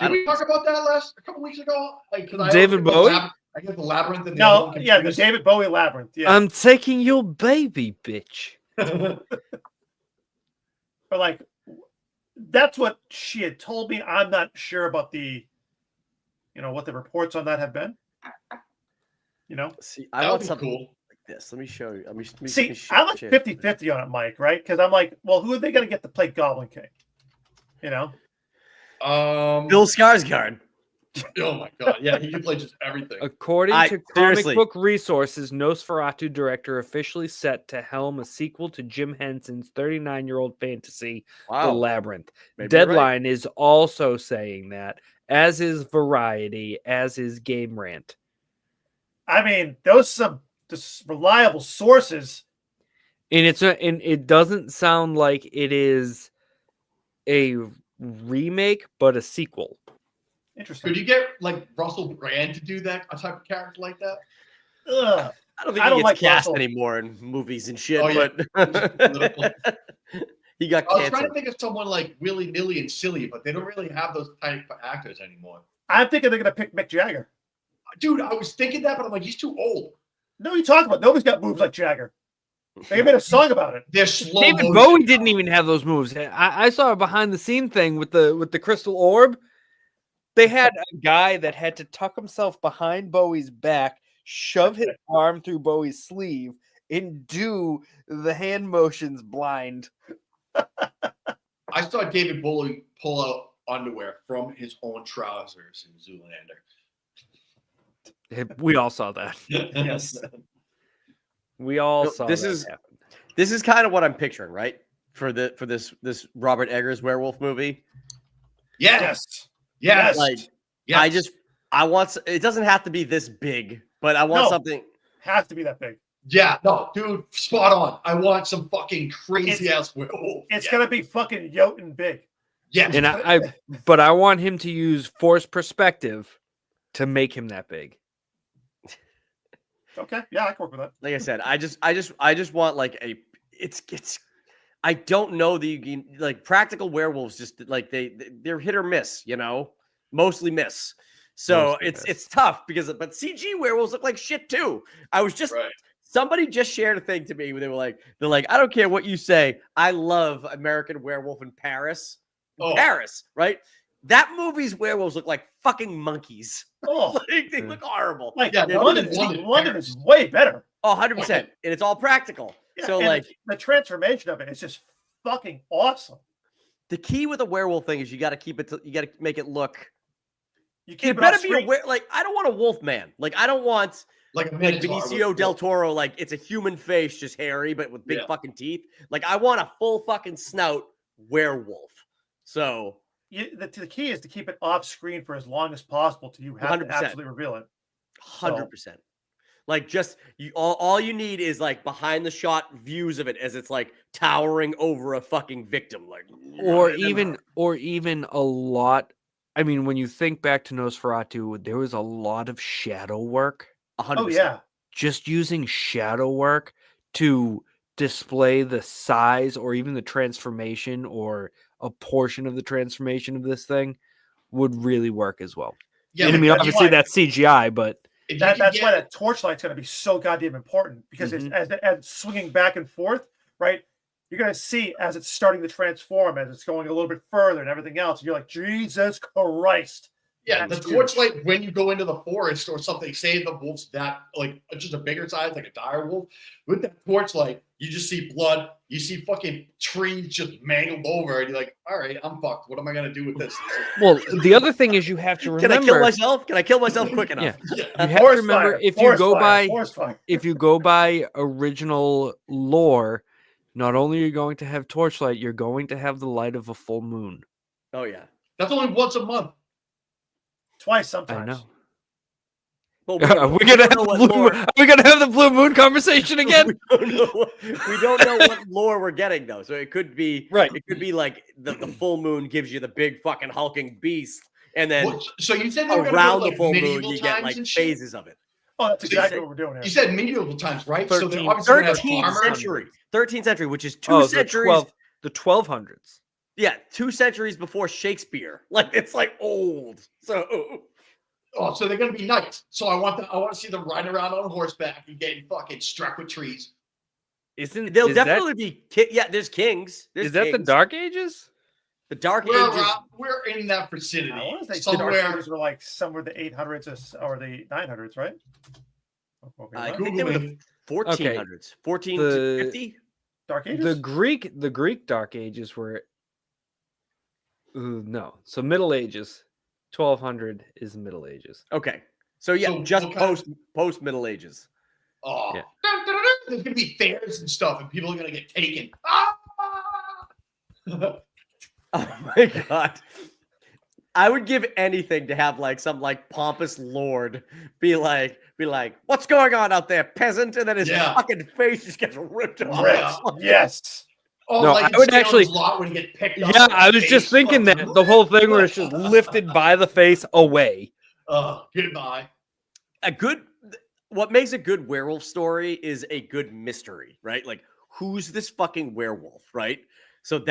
Did we talk about that a couple weeks ago? Like, David Bowie? I get the Labyrinth and the No, yeah, the David Bowie Labyrinth. Yeah, I'm taking your baby, bitch. but like that's what she had told me. I'm not sure about what the reports on that have been. See, That I would want be something cool. like this. Let me show you. See, I like 50-50 on it, Mike, right? Because I'm like, well, who are they going to get to play Goblin King? Bill Bill. Skarsgård. Oh my god, yeah, he can play just everything. According to seriously. comic book resources, Nosferatu director officially set to helm a sequel to Jim Henson's 39-year-old fantasy, The Wow. Labyrinth. Maybe you're right. Deadline is also saying that, as is Variety, as is Game Rant. I mean, those some just reliable sources. And it doesn't sound like it is a remake, but a sequel. Interesting. Could you get like Russell Brand to do that, a type of character like that? Ugh. I don't think I he don't gets like cast Russell. anymore in movies and shit, Oh, yeah. but he got I was trying canceled. to think of someone like willy nilly and silly, but they don't really have those type of actors anymore. I'm thinking they're going to pick Mick Jagger. Dude, I was thinking that, but I'm like, he's too old. No, you talk about nobody's got moves like Jagger. They made a song about it. They're slow. David motion. Bowie didn't even have those moves. I saw a behind the scene thing with the crystal orb. They had a guy that had to tuck himself behind Bowie's back, shove his arm through Bowie's sleeve, and do the hand motions blind. I saw David Bowie pull out underwear from his own trousers in Zoolander. We all saw that. Yes. We all No, saw this that is- happen. This is kind of what I'm picturing, right? For this Robert Eggers werewolf movie. Yes. Yes. Yes. Like Yes. I want it doesn't have to be this big, but I want No. something. Has to be that big. Yeah, no, dude, spot on. I want some fucking crazy ass werewolf. It's Yeah. going to be fucking Jotun big. Yes. And but I want him to use forced perspective to make him that big. Okay. Yeah, I can work with that. Like I said, I just want like it's I don't know that you can like practical werewolves just like they're hit or miss, mostly miss. So Mostly it's miss. tough but CG werewolves look like shit too. I was just Right. somebody just shared a thing to me where they're like, I don't care what you say. I love American Werewolf in Paris. Oh. Paris, right? That movie's werewolves look like fucking monkeys. Oh, Like, they look horrible. like Yeah, London London is way better. Oh, 100%. And it's all practical. Yeah, So and like the transformation of it is just fucking awesome. the key with a werewolf thing is you got to make it look. You It keep it better off be screen. like I don't want a wolf man. Like I don't want Like a like Minotaur Benicio with- del Toro. Like it's a human face, just hairy, but with big Yeah. fucking teeth. Like I want a full fucking snout werewolf. So The key is to keep it off screen for as long as possible till you have 100%. to absolutely reveal it. 100%. Like just all you need is like behind the shot views of it as it's like towering over a fucking victim, like Or even a lot. I mean, when you think back to Nosferatu, there was a lot of shadow work. 100%. Oh yeah. Just using shadow work to display the size or even the transformation or a portion of the transformation of this thing would really work as well. Yeah, And I but mean, that's obviously why- that's CGI, but if you That's can why get- that torchlight's going to be so goddamn important because Mhm. it's as it's swinging back and forth, right? You're going to see as it's starting to transform, as it's going a little bit further and everything else. And you're like, Jesus Christ. Yeah, That's the huge. torchlight when you go into the forest or something, say the wolf's that like just a bigger size, like a dire wolf, with that torchlight, you just see blood, you see fucking trees just mangled over, and you're like, all right, I'm fucked. What am I gonna do with this? Well, the other thing is you have to Can remember. I kill myself? Can I kill myself quick enough? Yeah. Yeah. You have to Forest remember fire, if you forest go fire, by forest fire. if you go by original lore, not only are you going to have torchlight, you're going to have the light of a full moon. Oh yeah. That's only once a month. Twice sometimes. I know. Well, Are we gonna have the blue moon conversation again? we don't know what lore we're getting though. So it could be Right. It could be like the full moon gives you the big fucking hulking beast, and then So you said they were around gonna the go full like moon medieval you get times like and shit. phases of it. Oh, that's So exactly you what we're doing You here. said medieval times, right? So they're obviously gonna have 13th armor. century. 13th century, which is two Oh, centuries. the 1200s. Yeah, 2 centuries before Shakespeare. Like it's like old. So Oh, so they're gonna be knights. So I want to see them riding around on horseback and getting fucking struck with trees. they'll definitely be. Yeah, there's kings. There's Is that the kings. Dark Ages? The Dark We're, Ages? we're in that vicinity. I want to say Somewhere. Dark Ages were like somewhere the 800s or the 900s, right? Okay, I right? think they were the Googling. 1400s. 14 The- to 50. Dark Ages. The Greek Dark Ages were no. So Middle Ages. 1200 is Middle Ages. Okay. So yeah, So just what kind post Middle Ages. Oh, Yeah. There's gonna be fairs and stuff, and people are gonna get taken. Ah! Oh my god. I would give anything to have like some like pompous lord be like, what's going on out there, peasant? And then his Yeah. fucking face just gets ripped off. Ripped. Yes. Oh, No, like I in would Salem's actually- Lot when you get picked up. Yeah, and I was face just thinking fucking- that the whole thing where it's just lifted by the face away. Goodbye. What makes a good werewolf story is a good mystery, right? Like, who's this fucking werewolf, right? So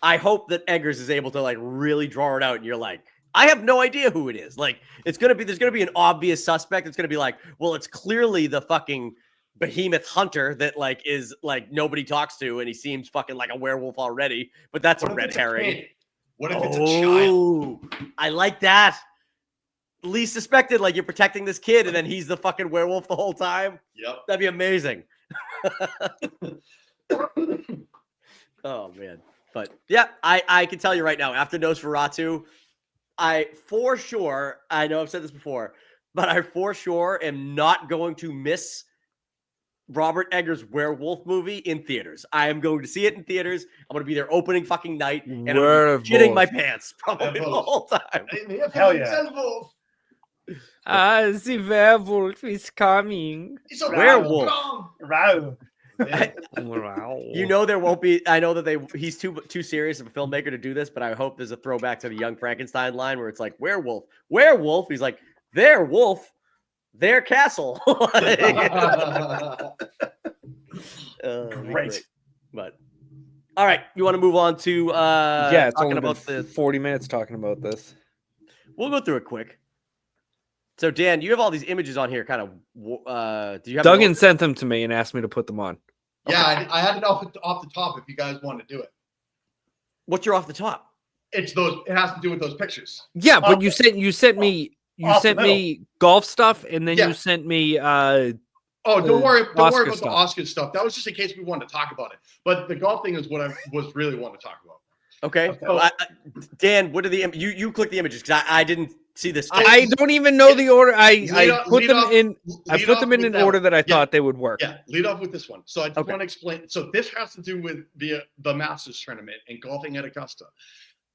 I hope that Eggers is able to like really draw it out, and you're like, I have no idea who it is. Like, there's gonna be an obvious suspect. It's gonna be like, well, it's clearly the fucking behemoth hunter that like is like nobody talks to, and he seems fucking like a werewolf already. But that's What a if red it's a herring. kid? What if it's a child? Oh, I like that. Least suspected, like you're protecting this kid, and then he's the fucking werewolf the whole time. Yep. That'd be amazing. Oh man. But yeah, I can tell you right now, after Nosferatu, I for sure, I know I've said this before, but I for sure am not going to miss Robert Eggers' werewolf movie in theaters. I am going to see it in theaters. I'm going to be there opening fucking night, and I'm shitting my pants probably the whole time. Hell yeah. The werewolf is coming. He's a Werewolf. Wow. You know there won't be. I know that he's too serious of a filmmaker to do this, but I hope there's a throwback to the Young Frankenstein line where it's like werewolf. He's like their wolf, their castle. Great. But all right, you want to move on to Yeah, it's talking only about been the. 40 minutes talking about this. We'll go through it quick. So Dan, you have all these images on here. Kind of. Do you have Duggan sent them to me and asked me to put them on. Yeah, I had it off the top if you guys want to do it. What's your off the top? It's those. It has to do with those pictures. Yeah, but Oh, you sent me off the me golf stuff, and then Yeah. you sent me Oh, don't worry Oscar about the stuff. Oscar stuff. That was just in case we wanted to talk about it. But the golf thing is what I was really wanting to talk about. Okay. Okay. Well, Dan, what are the you click the images because I didn't see this. I don't even know the order. I put lead them off- in. I lead put off them in with an that order one. that I Yeah. thought they would work. Yeah, lead off with this one. So I just Okay. want to explain. So this has to do with the Masters tournament and golfing at Augusta.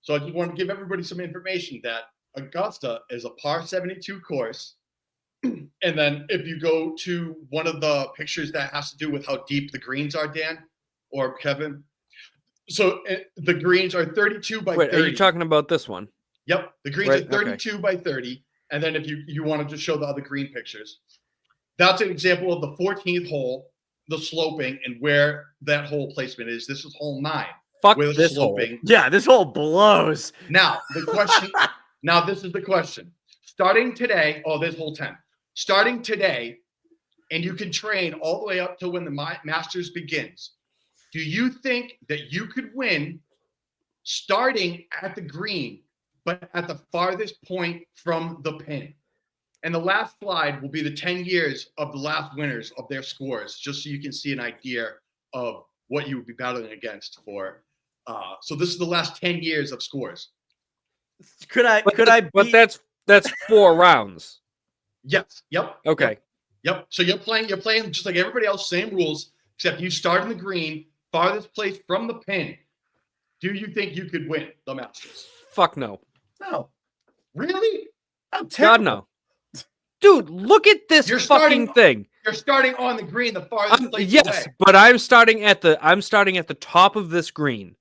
So I just want to give everybody some information that Augusta is a par 72 course. And then if you go to one of the pictures that has to do with how deep the greens are, Dan or Kevin. So the greens are 32 by Wait, 30. are you talking about this one? Yep, the greens Right, are 32 by 30. And then if you wanted to show the other green pictures, that's an example of the 14th hole, the sloping, and where that hole placement is. This is hole 9. Fuck Where the this hole. sloping. Yeah, this whole blows. Now, the question, now this is the question. Starting today, there's hole 10. Starting today, and you can train all the way up to when the Masters begins. Do you think that you could win starting at the green but at the farthest point from the pin. And the last slide will be the 10 years of the last winners of their scores, just so you can see an idea of what you would be battling against for. So this is the last 10 years of scores. Could I But that's 4 rounds. Yes. Yep. Okay. Yep. So you're playing just like everybody else, same rules, except you start in the green, farthest place from the pin. Do you think you could win the Masters? Fuck no. No. Really? I'm terrible. God no. Dude, look at this You're fucking thing. You're starting on the green, the farthest place Yes, away. but I'm starting at the top of this green.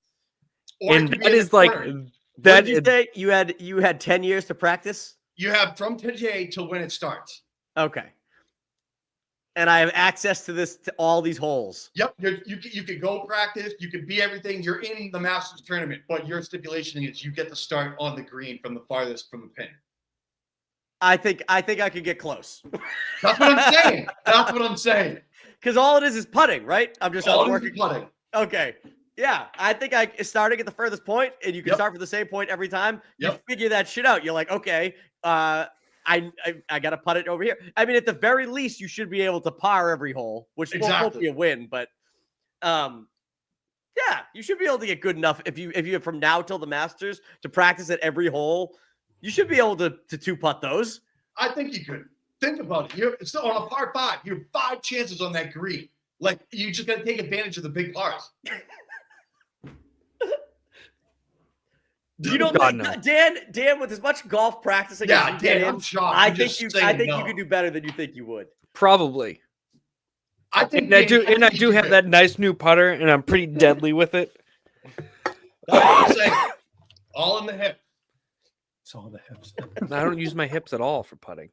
Or it And could be that in is the like corner. What that did you say? You had 10 years to practice? You have from today till when it starts. Okay. And I have access to all these holes. Yep, you could go practice. You could be everything. You're in the Masters tournament, but your stipulation is you get to start on the green from the farthest from the pin. I think I could get close. That's what I'm saying. That's what I'm saying. Because all it is putting, right? I'm just All working. putting. Okay. Yeah, I think starting at the furthest point, and you can start from the same point every time. You figure that shit out. You're like, okay, I got to putt it over here. I mean, at the very least, you should be able to par every hole, which won't be a win, but yeah, you should be able to get good enough if you have from now till the Masters to practice at every hole. You should be able to 2-putt those. I think you could. Think about it. It's on a par 5. You have 5 chances on that green. Like, you just got to take advantage of the big pars. You don't think, no. Dan, with as much golf practicing as you I'm shocked. I think you could do better than you think you would. Probably. I think I do have that nice new putter, and I'm pretty deadly with it. All in the hip. It's all the hips. I don't use my hips at all for putting.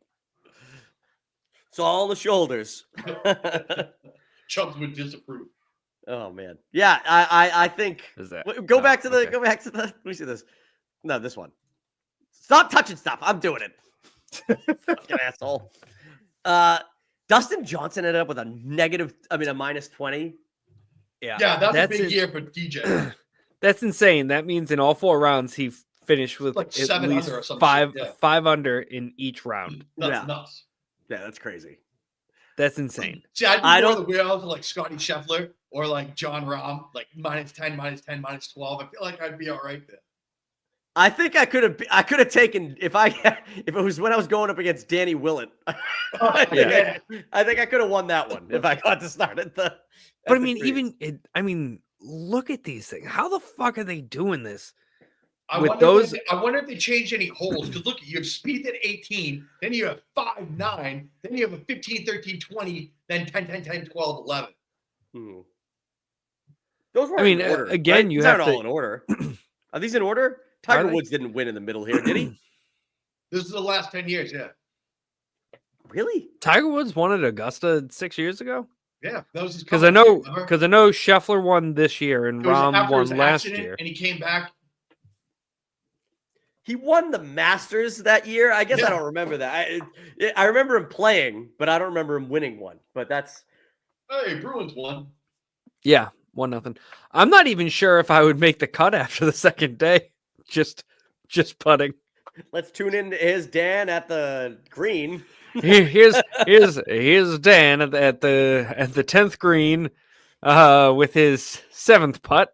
It's all the shoulders. Chubbs would disapprove. Oh man, yeah. I think. Is that go back to the. Let me see this. No, this one. Stop touching stuff. I'm doing it. Fucking asshole. Dustin Johnson ended up with a minus 20. Yeah, that's a big year for DJ. That's insane. That means in all 4 rounds he finished with like at 7 least under or something. 5 under in each round. That's nuts. Yeah, that's crazy. That's insane. See, I don't the wheels like Scotty Scheffler or like John Rahm, like -10, -10, -12. I feel like I'd be all right there. I think I could have taken if it was when I was going up against Danny Willett. I think I could have won that one if I got to start at the. But I mean, look at these things. How the fuck are they doing this? I wonder if they changed any holes. Because look, you have speed at 18, then you have 5, 9, then you have a 15, 13, 20, then 10, 10, 10, 12, 11. Those were in order, again, right? you have all in order. Are these in order? Tiger Woods didn't win in the middle here, did he? This is the last 10 years, yeah. Really? Tiger Woods won at Augusta 6 years ago? Yeah, that was his because I know Scheffler won this year and Rahm won last year, and he came back. He won the Masters that year. I guess I don't remember that. I remember him playing, but I don't remember him winning one. But that's Bruins won. Yeah, 1-0. I'm not even sure if I would make the cut after the second day. Just putting. Let's tune in to his Dan at the green. Here's Dan at the 10th green, with his 7th putt.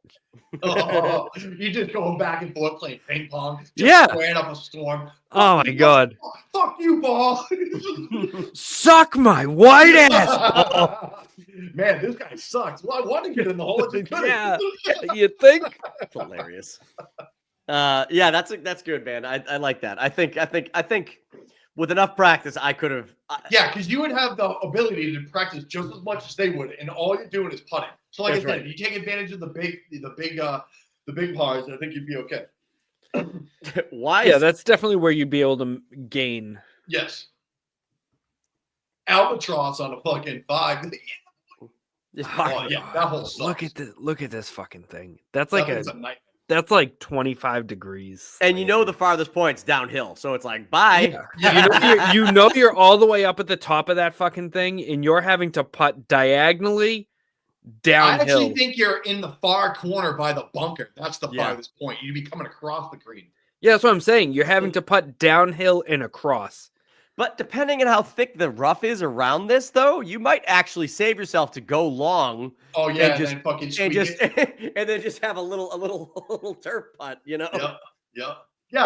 Oh, you just going back and forth playing ping pong. Squaring up a storm. Oh my god! Oh, fuck you, ball. Suck my white ass. Man, this guy sucks. Well, I want to get in the hole. Yeah, you think? That's hilarious. Yeah, that's good, man. I like that. I think with enough practice, I could have. Yeah, because you would have the ability to practice just as much as they would, and all you're doing is putting. So, like I said, if you take advantage of the big pars, I think you'd be okay. Why? Yeah, that's definitely where you'd be able to gain. Yes. Albatross on a fucking 5. Oh, yeah, that whole sucks. Look at this fucking thing. That's like a nightmare. That's like 25 degrees. And the farthest point's downhill. So it's like, bye. Yeah. You're all the way up at the top of that fucking thing, and you're having to putt diagonally downhill. I actually think you're in the far corner by the bunker. That's the farthest point. You'd be coming across the green. Yeah, that's what I'm saying. You're having to putt downhill and across. But depending on how thick the rough is around this, though, you might actually save yourself to go long. Oh yeah, and just then fucking and squeak just it. and then just have a little turf putt, you know. Yep. Yeah.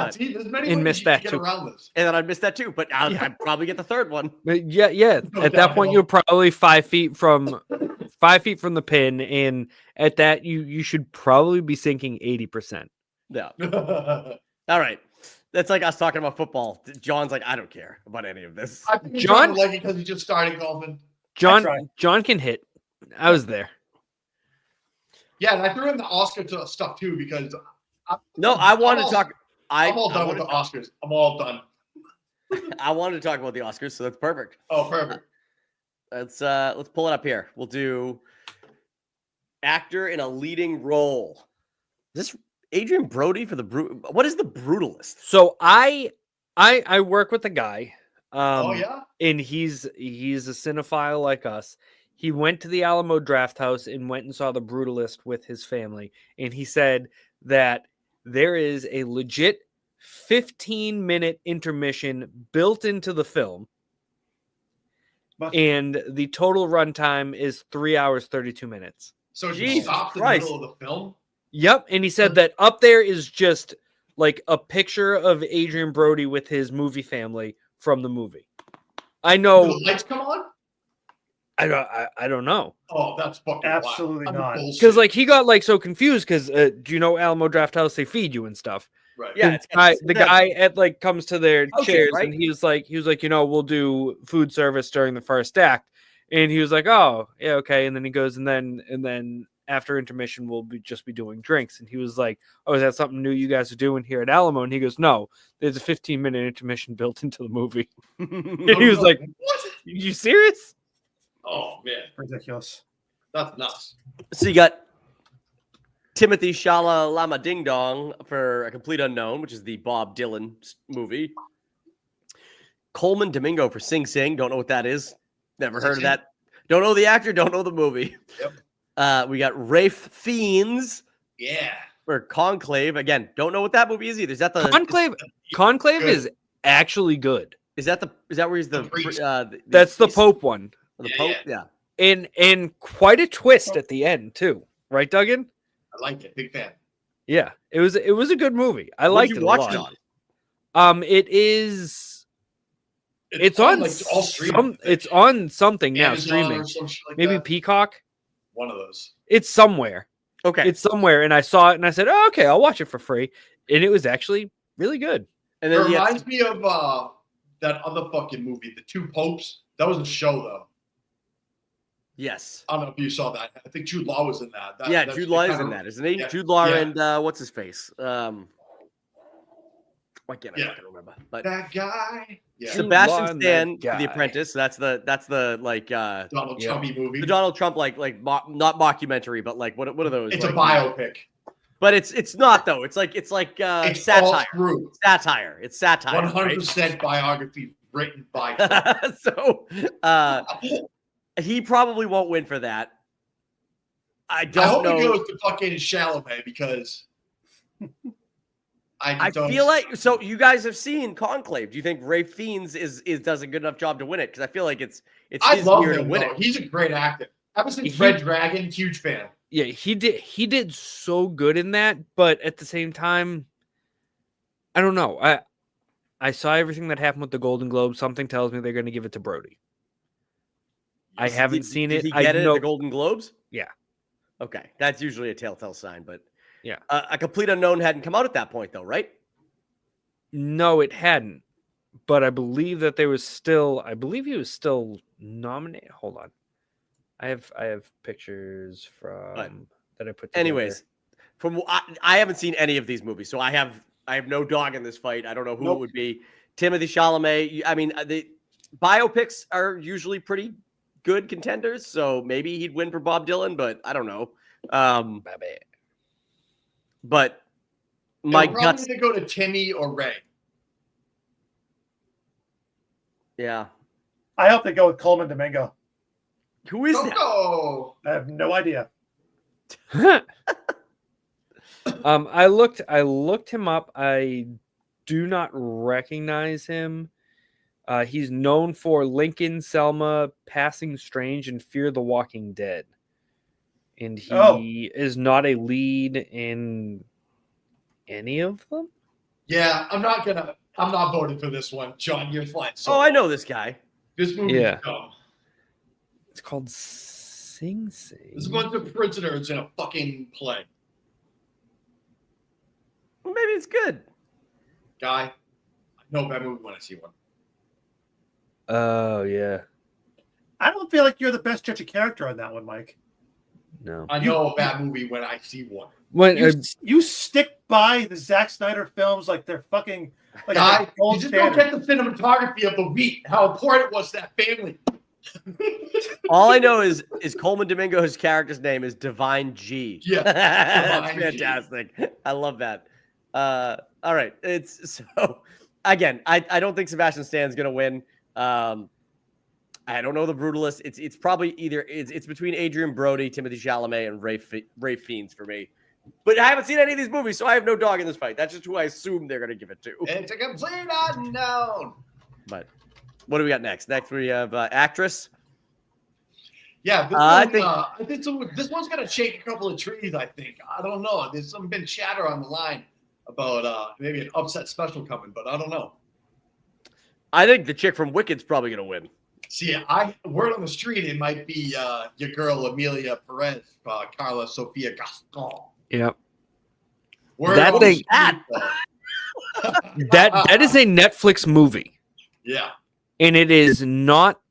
But- See, there's many And ways miss you can that get too. around this. And then I'd miss that too, but I'd probably get the third one. But yeah. No At that point, downhill. you're probably 5 feet from the pin, and at that, you should probably be sinking 80%. Yeah. All right. That's like us talking about football. John's like, I don't care about any of this. I think John- John like it because he just started golfing. John can hit. I was there. Yeah, and I threw in the Oscar stuff too because No, I wanted to talk. I'm all I done with the Oscars. I'm all done. I wanted to talk about the Oscars, so that's perfect. Oh, perfect. Let's pull it up here. We'll do actor in a leading role. Is this Adrian Brody for the what is the Brutalist? So I work with a guy. Oh yeah. And he's a cinephile like us. He went to the Alamo Draft House and went and saw The Brutalist with his family. And he said that there is a legit 15-minute intermission built into the film. But- And the total runtime is 3 hours, 32 minutes. So he Jesus stopped in the Christ. middle of the film. Yep. And he said that up there is just like a picture of Adrian Brody with his movie family from the movie. I Do know. the lights come on? I don't know. Oh, that's fucking Absolutely wild. not. Because like he got like so confused because do you know Alamo Draft House, they feed you and stuff. Right. Yeah, And it's got the guy at like comes to their Okay, chairs right? and he was like we'll do food service during the first act, and he was like, oh yeah, okay. And then he goes and then after intermission we'll just be doing drinks, and he was like, oh, is that something new you guys are doing here at Alamo? And he goes, no, there's a 15-minute intermission built into the movie. And he was like, what? you serious? Oh man, Ridiculous. that's nuts. So you got Timothy Shala Ding Dong for A Complete Unknown, which is the Bob Dylan movie. Coleman Domingo for Sing Sing. Don't know what that is. Never heard of that. Don't know the actor. Don't know the movie. Yep. We got Rafe Fiennes Yeah. for Conclave. Again, don't know what that movie is either. Is that the Conclave Good. is actually good. Is that where he's the priest. That's the priest? Pope one. The Yeah, Pope? yeah. Yeah. And quite a twist at the end too, right, Duggan? I like it. Big fan. Yeah, it was a good movie. I What'd liked you it a watch lot. it on? It is. It's on like all streaming. it's on something now Amazon streaming. or some shit like Maybe that. Peacock. One of those. It's somewhere. Okay. It's somewhere, and I saw it and I said, oh, okay, I'll watch it for free, and it was actually really good. And It then reminds me of that other fucking movie, The Two Popes. That was a show though. yes. I don't know if you saw that. I think Jude Law was in that. That's Jude Law is kinda- in that, isn't he? yeah, Jude Law yeah. and what's his face? Why can't I Yeah. fucking remember? But That guy. Yeah. Jude Law Sebastian and Stan that for The guy. Apprentice. That's the like Donald Yeah. Trumpy movie. the Donald Trump like not mockumentary, but like what are those? It's a like, biopic. but it's not though. It's like It's all satire. true. Satire. It's satire. 100% biography written by. Right? So he probably won't win for that. I I don't hope know. it goes to fucking Chalamet because I don't- feel like so. You guys have seen Conclave. Do you think Ray Fiennes is does a good enough job to win it? Because I feel like it's I his love year to him. win Though. it. He's a great actor. Ever since He- Red Dragon, huge fan. Yeah, he did so good in that, but at the same time, I don't know. I saw everything that happened with the Golden Globe. Something tells me they're going to give it to Brody. I haven't seen Did it. he I get it at know the Golden Globes? Yeah. Okay, that's usually a telltale sign. But Yeah. A Complete Unknown hadn't come out at that point, though, right? No, it hadn't. But I believe that there was still. I believe he was still nominated. Hold on, I have pictures from that I put. Together. Anyways, I haven't seen any of these movies, so I have no dog in this fight. I don't know who it Nope. would be. Timothy Chalamet. I mean, the biopics are usually pretty good contenders, so maybe he'd win for Bob Dylan, but I don't know. But my They'll guts. probably either go to Timmy or Ray. Yeah. I hope they go with Coleman Domingo. Who is Don't that? go. I have no idea. I looked him up. I do not recognize him. He's known for Lincoln, Selma, Passing Strange, and Fear the Walking Dead. And he is not a lead in any of them. Yeah, I'm not voting for this one, John. You're fine. So I know this guy. this movie is dumb. It's called Sing Sing. There's a bunch of prisoners in a fucking play. Well, maybe it's good. Guy, I know a bad movie when I see one. Oh, yeah. I don't feel like you're the best judge of character on that one, Mike. No. I know a bad movie when I see one. When You stick by the Zack Snyder films like they're fucking like Guy, gold you just standard. don't get the cinematography of the week. How important was that family? All I know is Coleman Domingo's character's name is Divine G. Yeah, That's Divine G. fantastic. I love that. All right, it's so again. I don't think Sebastian Stan's gonna win. I don't know the Brutalist. It's probably either it's between Adrian Brody, Timothy Chalamet, and Ray Fiennes for me. But I haven't seen any of these movies, so I have no dog in this fight. That's just who I assume they're gonna give it to. It's a complete unknown. But what do we got next? Next we have actress. Yeah, I think this one's gonna shake a couple of trees. I think. I don't know. There's some been chatter on the line about maybe an upset special coming, but I don't know. I think the chick from Wicked's probably gonna win. See, word on the street, it might be your girl Amelia Perez, Carla Sofia Gaston. Yep. Word That on thing- the street, That is a Netflix movie. yeah. And it is not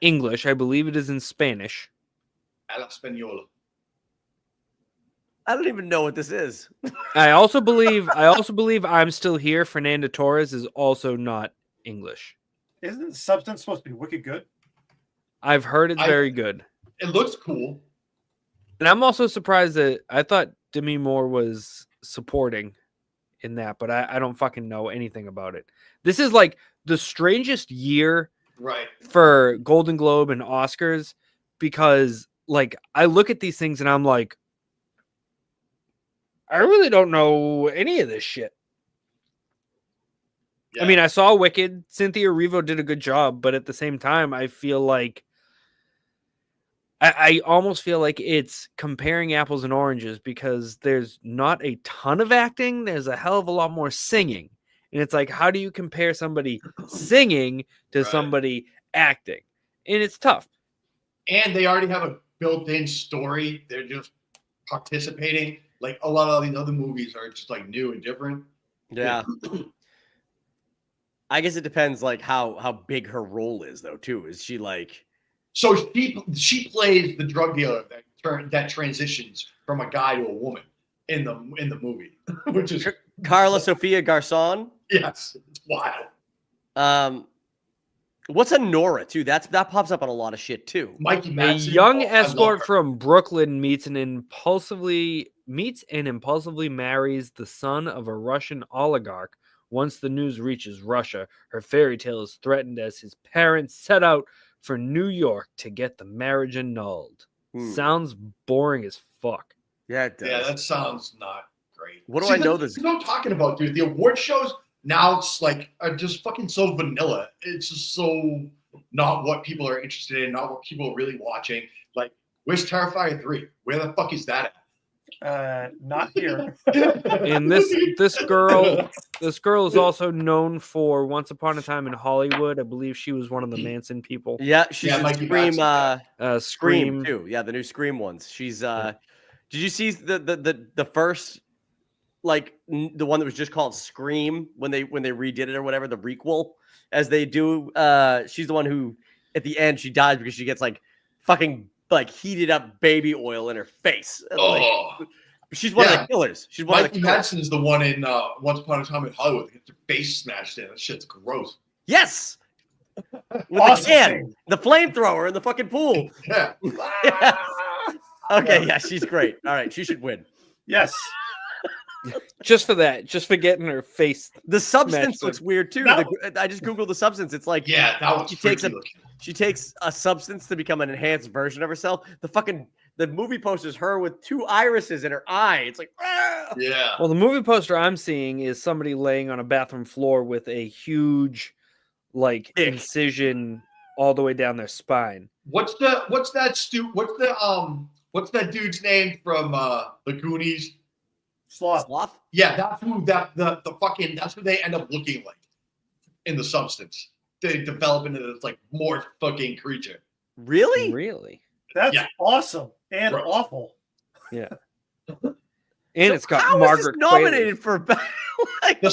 English. I believe it is in Spanish. A la Española. I don't even know what this is. I also believe I'm Still Here. Fernanda Torres is also not English. Isn't the Substance supposed to be wicked good? I've heard it's very good. It looks cool. And I'm also surprised that I thought Demi Moore was supporting in that, but I don't fucking know anything about it. This is like the strangest year Right. for Golden Globe and Oscars because like I look at these things and I'm like, I really don't know any of this shit. Yeah. I mean, I saw Wicked. Cynthia Erivo did a good job, but at the same time, I feel like I almost feel like it's comparing apples and oranges because there's not a ton of acting. There's a hell of a lot more singing. And it's like, how do you compare somebody singing to Right. somebody acting? And it's tough. And they already have a built-in story. They're just participating. Like a lot of these other movies are just like new and different. Yeah. I guess it depends like how big her role is though too. Is she like So she plays the drug dealer that transitions from a guy to a woman in the movie, which is Carla Sofia Garcon? yes, it's wild. What's a Nora too? That pops up on a lot of shit too. Mikey A Madsen. young I love escort her. from Brooklyn meets and impulsively marries the son of a Russian oligarch. Once the news reaches Russia, her fairy tale is threatened as his parents set out for New York to get the marriage annulled. Sounds boring as fuck. Yeah, it does. Yeah, that sounds not great. What do I know This is what I'm talking about, dude. The award shows now it's like are just fucking so vanilla. It's just so not what people are interested in, not what people are really watching. Like, where's Terrifier 3? Where the fuck is that Not here. at? And this girl is also known for Once Upon a Time in Hollywood. I believe she was one of the Manson people. Yeah, she's Yeah, in Mikey Scream. Madsen, Scream too. Yeah, the new Scream ones. She's. Did you see the first, like the one that was just called Scream when they redid it or whatever, the requel as they do? She's the one who at the end she dies because she gets like fucking like heated up baby oil in her face. Like, Oh, she's one of Yeah. the killers. She's one of Mikey the killers. Madsen's the one in Once Upon a Time in Hollywood. They get their face smashed in. That shit's gross. Yes. With Awesome the can, scene. the flamethrower in the fucking pool. Yeah. Okay, yeah, she's great. All right, she should win. Yes. Just for that, just for getting her face. The substance Smashed looks them. weird too. No. I just googled the substance. It's like Yeah, that was She takes freaky a- looking. she takes a substance to become an enhanced version of herself. The The movie poster is her with 2 irises in her eye. It's like, ah! Yeah. Well, the movie poster I'm seeing is somebody laying on a bathroom floor with a huge, like, Dick. incision all the way down their spine. What's that dude's name from the Goonies? Sloth. Sloth? Yeah, that's who that's who they end up looking like in the substance. They develop into this like more fucking creature. Really? Really? That's Yeah. awesome and Gross. awful. Yeah. And it's got How is Margaret this nominated for like, The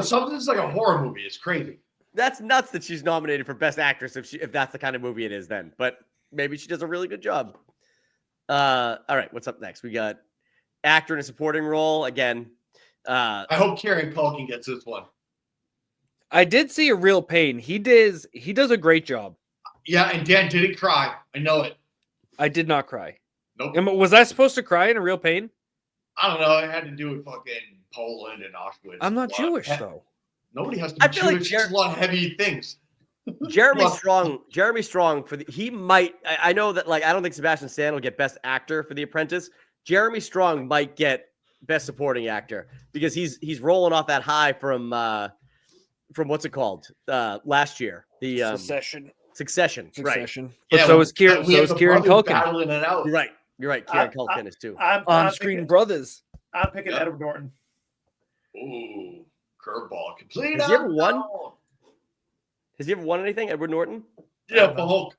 substance is like a horror movie. It's crazy. that's nuts that she's nominated for Best Actress if that's the kind of movie it is then. But maybe she does a really good job. All right, what's up next? We got actor in a supporting role again. I hope Kieran Culkin gets this one. I did see A Real Pain. He does a great job. Yeah, and Dan didn't cry. I know it. I did not cry. Nope. Was I supposed to cry in A Real Pain? I don't know. It had to do with fucking Poland and Auschwitz. I'm not A lot of Jewish though. Nobody has to I be feel like Jewish. It's a lot of heavy things. Jeremy Well- Strong he might. I know that like I don't think Sebastian Stan will get Best Actor for The Apprentice. Jeremy Strong might get Best Supporting Actor because he's rolling off that high from what's it called last year, the Succession. Right. Succession. But so is Kieran. we So have is the Kieran brothers Culkin. battling it out. You're right. Kieran Culkin is too. On-screen brothers. I'm picking Yeah. Edward Norton. Ooh, curveball. Complete. Has he ever won? Has he ever won anything, Edward Norton? Yeah, for Hulk.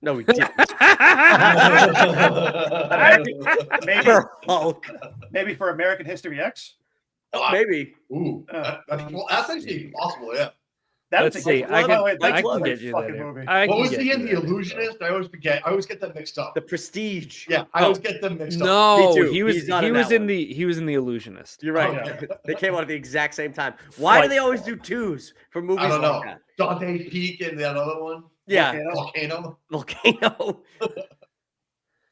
No, he didn't. Maybe, For Hulk. maybe for American History X. Maybe. Ooh, that's actually possible. Yeah. That's Let's see. I can get you fucking there. movie. What was he in? The Illusionist? I always forget. I always get them mixed up. The Prestige. Yeah, I always get them mixed up. No, Me too. he was He's not he in was that in one. the Illusionist. You're right. Okay. They came out at the exact same time. Why do they always do twos for movies I don't like know. that? Dante's Peak and that other one. Yeah. Volcano. Volcano.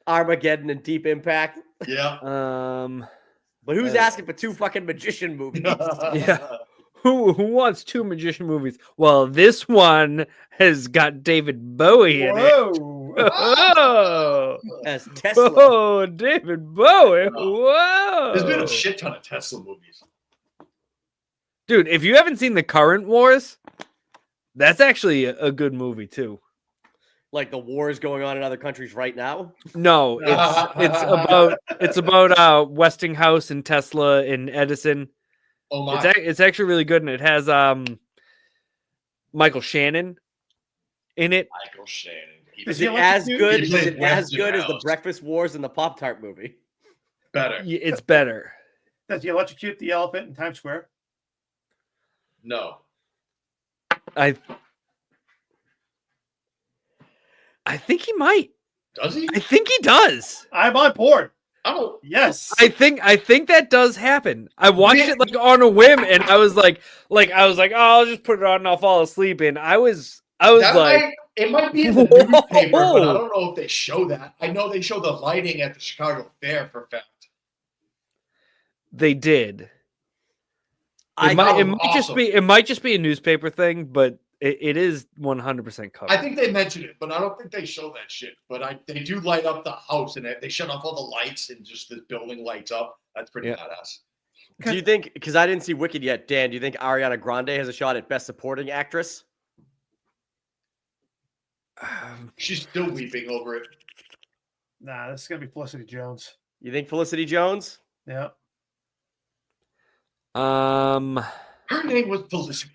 Armageddon and Deep Impact. Yeah. But who's asking for 2 fucking magician movies? Yeah. Who wants 2 magician movies? Well, this one has got David Bowie in it. Whoa. Oh, As Tesla. oh, David Bowie. Whoa. There's been a shit ton of Tesla movies. Dude, if you haven't seen the current Wars, that's actually a good movie too. Like the wars going on in other countries right now. No, it's about Westinghouse and Tesla and Edison. Oh my. It's actually really good, and it has Michael Shannon in it. Michael Shannon. Is he it elected as too? good? He Is played it as good as the Westinghouse. Breakfast Wars and the Pop Tart movie? Better. It's better. Does he electrocute the elephant in Times Square? No. I think he might. Does he? I think he does. I'm on board. I don't. Yes. I think that does happen. I watched it like on a whim, and I was like, oh, I'll just put it on and I'll fall asleep. And I was It might be in the newspaper, but I Whoa. don't know if they show that. I know they show the lighting at the Chicago Fair for a fact. they did. I It thought might just be a newspaper thing, but it is 100% covered. I think they mentioned it, but I don't think they show that shit. But they do light up the house, and they shut off all the lights, and just the building lights up. That's pretty badass. Do you think? Because I didn't see Wicked yet, Dan. Do you think Ariana Grande has a shot at Best Supporting Actress? She's still weeping over it. Nah, this is gonna be Felicity Jones. You think Felicity Jones? Yeah. Her name was Felicity.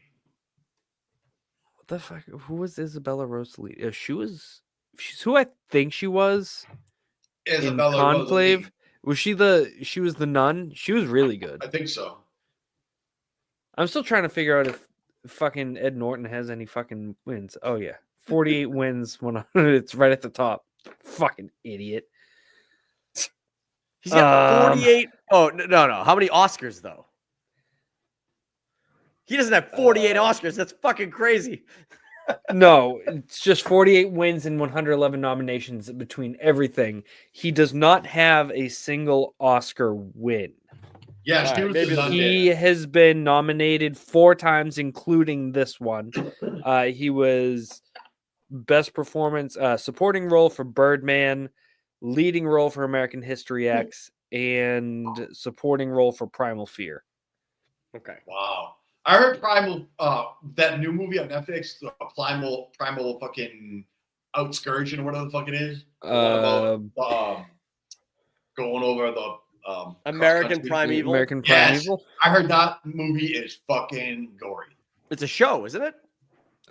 What the fuck? Who was Isabella Rossellini? She's who I think she was Isabella in Conclave. Rossellini. She was the nun? She was really good. I think so. I'm still trying to figure out if fucking Ed Norton has any fucking wins. Oh yeah. 48 wins, 100. It's right at the top. Fucking idiot. He's got 48. Oh no. How many Oscars though? He doesn't have 48 Oscars. That's fucking crazy. No, it's just 48 wins and 111 nominations between everything. He does not have a single Oscar win. Yeah, All she right, was maybe the nun. He has been nominated 4 times, including this one. He was best performance, supporting role for Birdman, leading role for American History X, and supporting role for Primal Fear. Okay. Wow. I heard Primal, that new movie on Netflix, the Primal fucking Outscursion or whatever the fuck it is. The one about going over the American cross-country. Primeval. American Yes. Primeval. I heard that movie is fucking gory. It's a show, isn't it?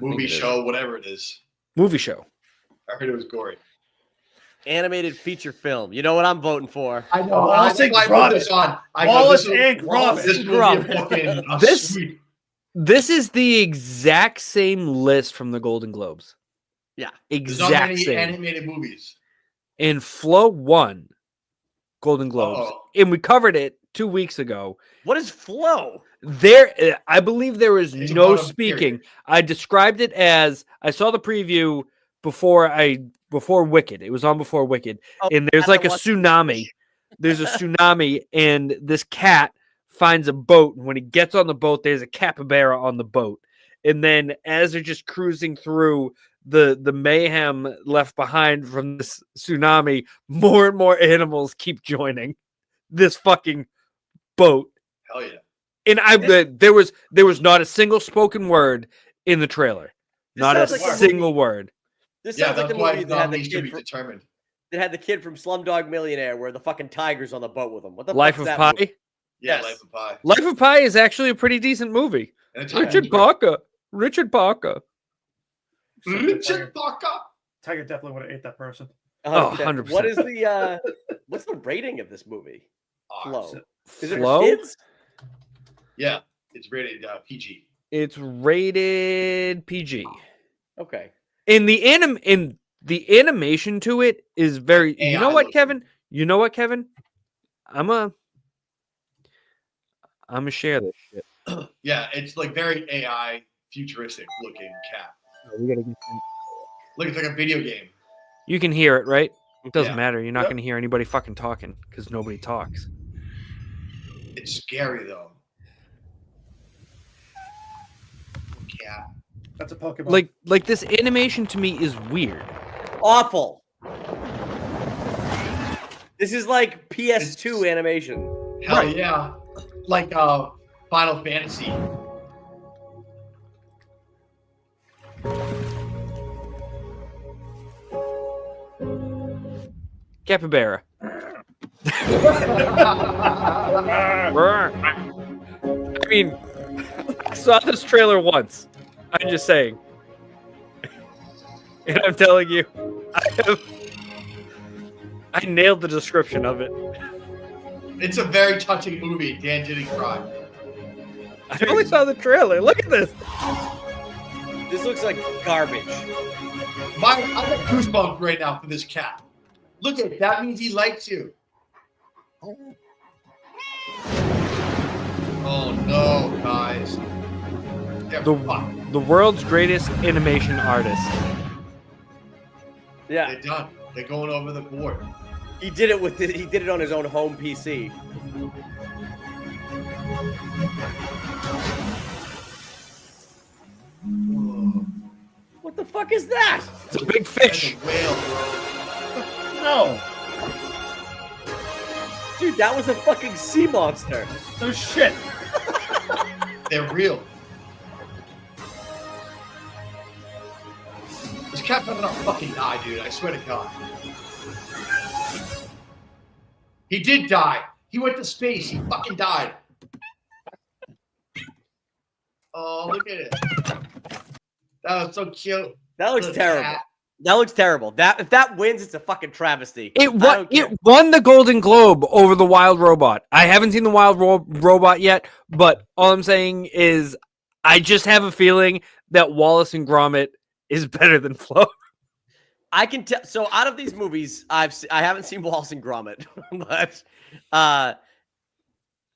Movie show, whatever it is. Movie show. I heard it was gory. Animated feature film. You know what I'm voting for? I know. Wallace and I put this on. I go, Wallace this is- and Gromit. This movie is fucking a This- sweet. This is the exact same list from the Golden Globes. Yeah. There's not Exact many same. animated movies. And Flo won Golden Globes. Uh-oh. And we covered it 2 weeks ago. What is flow? I believe there was It's no about a speaking. period. I described it as I saw the preview before Wicked. It was on before Wicked. Oh, And there's I like a watched- tsunami. There's a tsunami, and this cat finds a boat. And when he gets on the boat, there's a capybara on the boat. And then as they're just cruising through the mayhem left behind from this tsunami, more and more animals keep joining this fucking boat. Hell yeah. And there was not a single spoken word in the trailer. This Not a sounds like a single word. This Yeah, sounds like that's the why movie that had the nominees should kid be from, determined. Slumdog Millionaire, where the fucking tiger's on the boat with him. What the Life fuck's of that Pi. movie? Yeah, Yes. Life of Pi. Life of Pi is actually a pretty decent movie. And it's Richard Parker. Richard Parker. Richard Parker. Tiger definitely would have ate that person. Oh, 100%. 100%. What is the what's the rating of this movie? Flow. Is it for Flow? kids? Yeah, it's rated PG. It's rated PG. Okay. And the animation to it is very. AI You know what, looking. Kevin? You know what, Kevin? I'm a share this shit. Yeah, it's like very AI futuristic looking cat. Look, it's like a video game. You can hear it, right? It doesn't Yeah. matter. You're not Yep. going to hear anybody fucking talking because nobody talks. It's scary though. Cat. That's a Pokemon. Like this animation to me is weird. Awful. This is like PS2 animation. Hell Right. yeah. Like Final Fantasy. Capybara. I mean, I saw this trailer once. I'm just saying. And I'm telling you, I nailed the description of it. It's a very touching movie. Dan didn't cry. I only saw the trailer. Look at this. This looks like garbage. I got goosebumps right now for this cat. Look at it. That means he likes you. Oh no, guys. They're fucked. The world's greatest animation artist. Yeah, They're done. They're going over the board. he did it on his own home PC. Whoa. What the fuck is that? It's a big That's fish. a whale, bro. no. Dude, that was a fucking sea monster. No shit. They're real. This cat better not fucking die, dude. I swear to God. He did die. He went to space. He fucking died. Oh, look at it. That was so cute. That looks Little terrible. cat. That looks terrible. If that wins, it's a fucking travesty. It I won. don't care. It won the Golden Globe over the Wild Robot. I haven't seen the Wild Robot yet, but all I'm saying is, I just have a feeling that Wallace and Gromit is better than Flo. I can tell. So out of these movies, I haven't seen Wallace and Gromit, but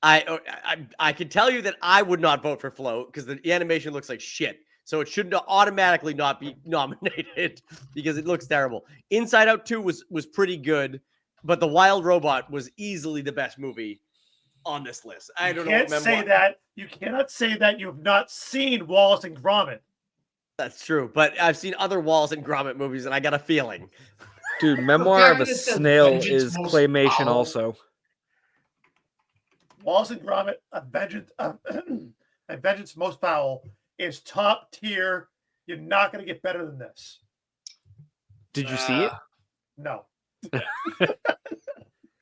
I can tell you that I would not vote for Flo because the animation looks like shit. So it should automatically not be nominated because it looks terrible. Inside Out 2 was pretty good, but The Wild Robot was easily the best movie on this list. I don't know. Can't say that. You cannot say that you've not seen Wallace and Gromit. That's true, but I've seen other Wallace and Gromit movies, and I got a feeling. Dude, Memoir of a fact that it says Snail Vengeance is Most claymation Foul. also. Wallace and Gromit, a vengeance most foul is top tier. You're not going to get better than this. Did you see it? No.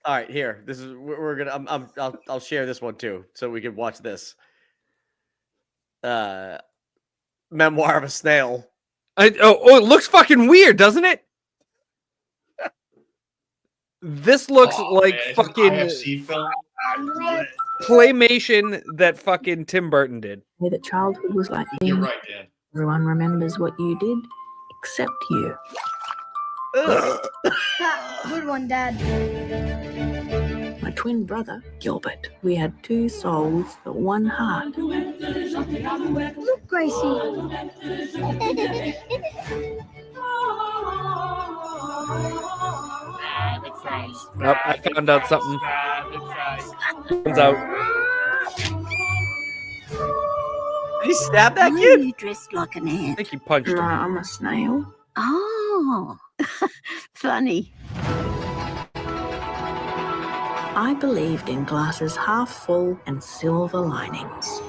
All right, here. This is we're gonna. I'll share this one too, so we can watch this. Memoir of a Snail. It looks fucking weird, doesn't it? This looks like man, it's an fucking IFC film. claymation that fucking Tim Burton did. Say that childhood was like You're being right, Dan. everyone remembers what you did except you. Good one, Dad. My twin brother, Gilbert. We had two souls, but one heart. Look, Gracie. Oh, I found out something. Turns out Did he stab that Why are kid? you dressed like an I ant? think he punched him. I'm a snail. Oh, funny. I believed in glasses half full and silver linings.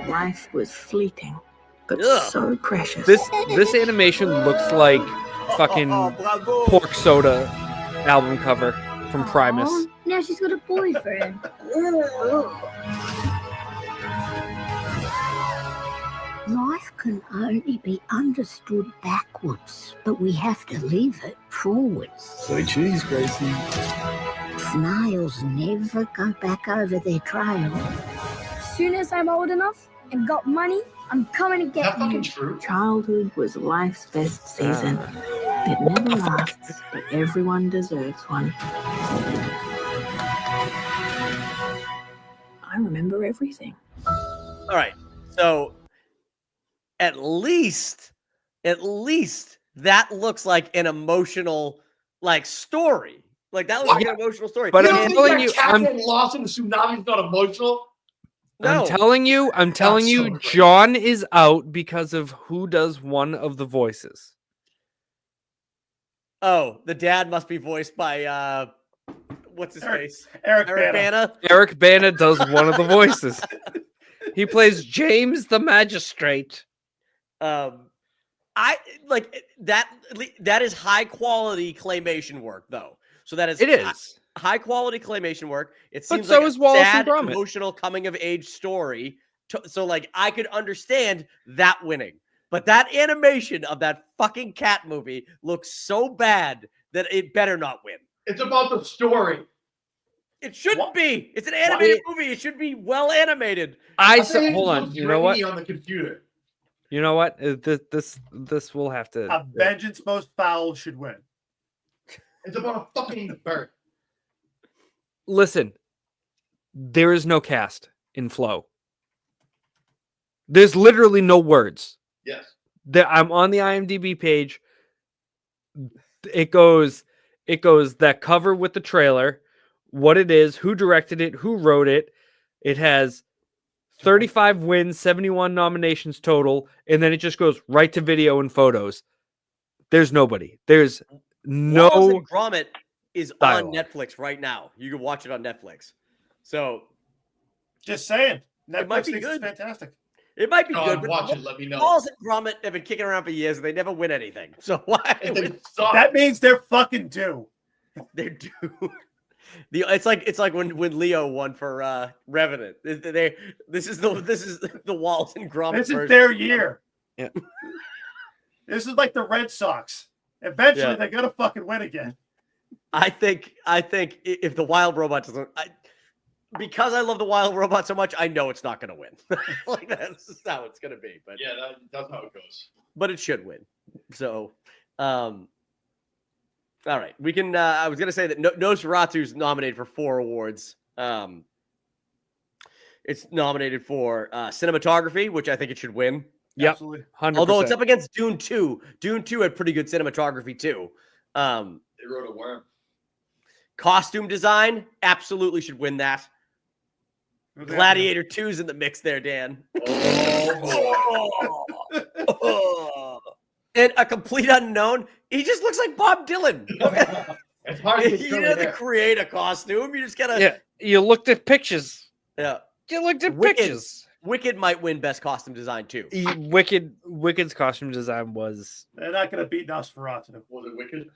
Life was fleeting, but Ugh. so precious. This animation looks like fucking Pork Soda album cover from Primus. Aw, now she's got a boyfriend. Life can only be understood backwards, but we have to leave it forwards. Say cheese, Gracie. Snails never go back over their trail. As soon as I'm old enough and got money, I'm coming to Is that get fucking you. true? Childhood was life's best season. It never lasts, but everyone deserves one. I remember everything. All right. So at least that looks like an emotional story. Like that looks like an emotional story. But You I'm don't think telling that you, cat I'm- getting lost in the tsunami is not emotional? No. I'm telling you, so great. John is out because of who does one of the voices. Oh, the dad must be voiced by what's his face? Eric Eric Bana. Bana. Eric Bana does one of the voices. He plays James the Magistrate. I like that. That is high quality claymation work, though. So that is It is. high quality claymation work. It But seems so like is a Wallace and sad, Gromit. emotional coming of age story. So I could understand that winning, but that animation of that fucking cat movie looks so bad that it better not win. It's about the story. It shouldn't What? be. It's an animated movie. It should be well animated. I think it hold on. was You know what? grainy on the computer. You know what? This will have to. A vengeance most foul should win. It's about a fucking bird. Listen, there is no cast in Flow. There's literally no words. Yes. I'm on the IMDb page. It goes that cover with the trailer, what it is, who directed it, who wrote it. It has 35 wins, 71 nominations total, and then it just goes right to video and photos. There's nobody. There's Wallace no and Gromit is dialogue. on Netflix right now. You can watch it on Netflix. So Just saying. It might Netflix be thinks it's good. fantastic. it might be Go good. on, But watch it. Let me know. Wallace and Gromit have been kicking around for years and they never win anything. So why If would they suck. That means they're fucking due. they do? It's like when Leo won for Revenant. This is the Wallace and Gromit This is version. their year. Yeah. This is like the Red Sox. Eventually, Yeah. they're gonna fucking win again. I think if the Wild Robot doesn't, because I love the Wild Robot so much, I know it's not going to win. Like that's just how it's going to be. But Yeah, that's how it goes. but it should win. So, all right, we can. I was going to say that Nosferatu's nominated for 4 awards. It's nominated for cinematography, which I think it should win. Yep. Absolutely. 100%. Although it's up against Dune 2. Dune 2 had pretty good cinematography too. They wrote a worm. Costume design absolutely should win that. Gladiator 2's in the mix there, Dan. Oh, boy. Oh. And a complete unknown. He just looks like Bob Dylan. It's hard to You get don't have to create a costume. You just gotta. Yeah, you looked at pictures. Yeah. You looked at Wicked. pictures. Wicked might win best costume design too. Wicked's costume design was. They're not going to beat Nosferatu. Was it Wicked?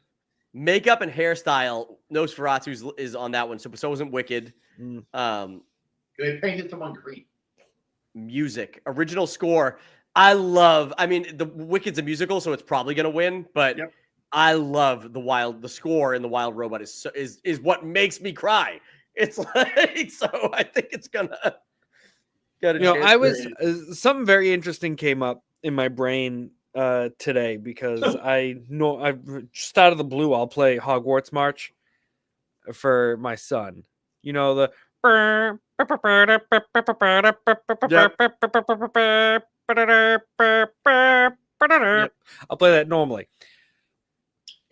Makeup and hairstyle. Nosferatu is on that one. So wasn't Wicked. They painted someone green. Music, original score. I mean, the Wicked's a musical, so it's probably gonna win. But Yep. I love the score in The Wild Robot is what makes me cry. It's like so. I think it's gonna. I was something very interesting came up in my brain today because I know just out of the blue I'll play Hogwarts March for my son. You know the. I'll play that normally.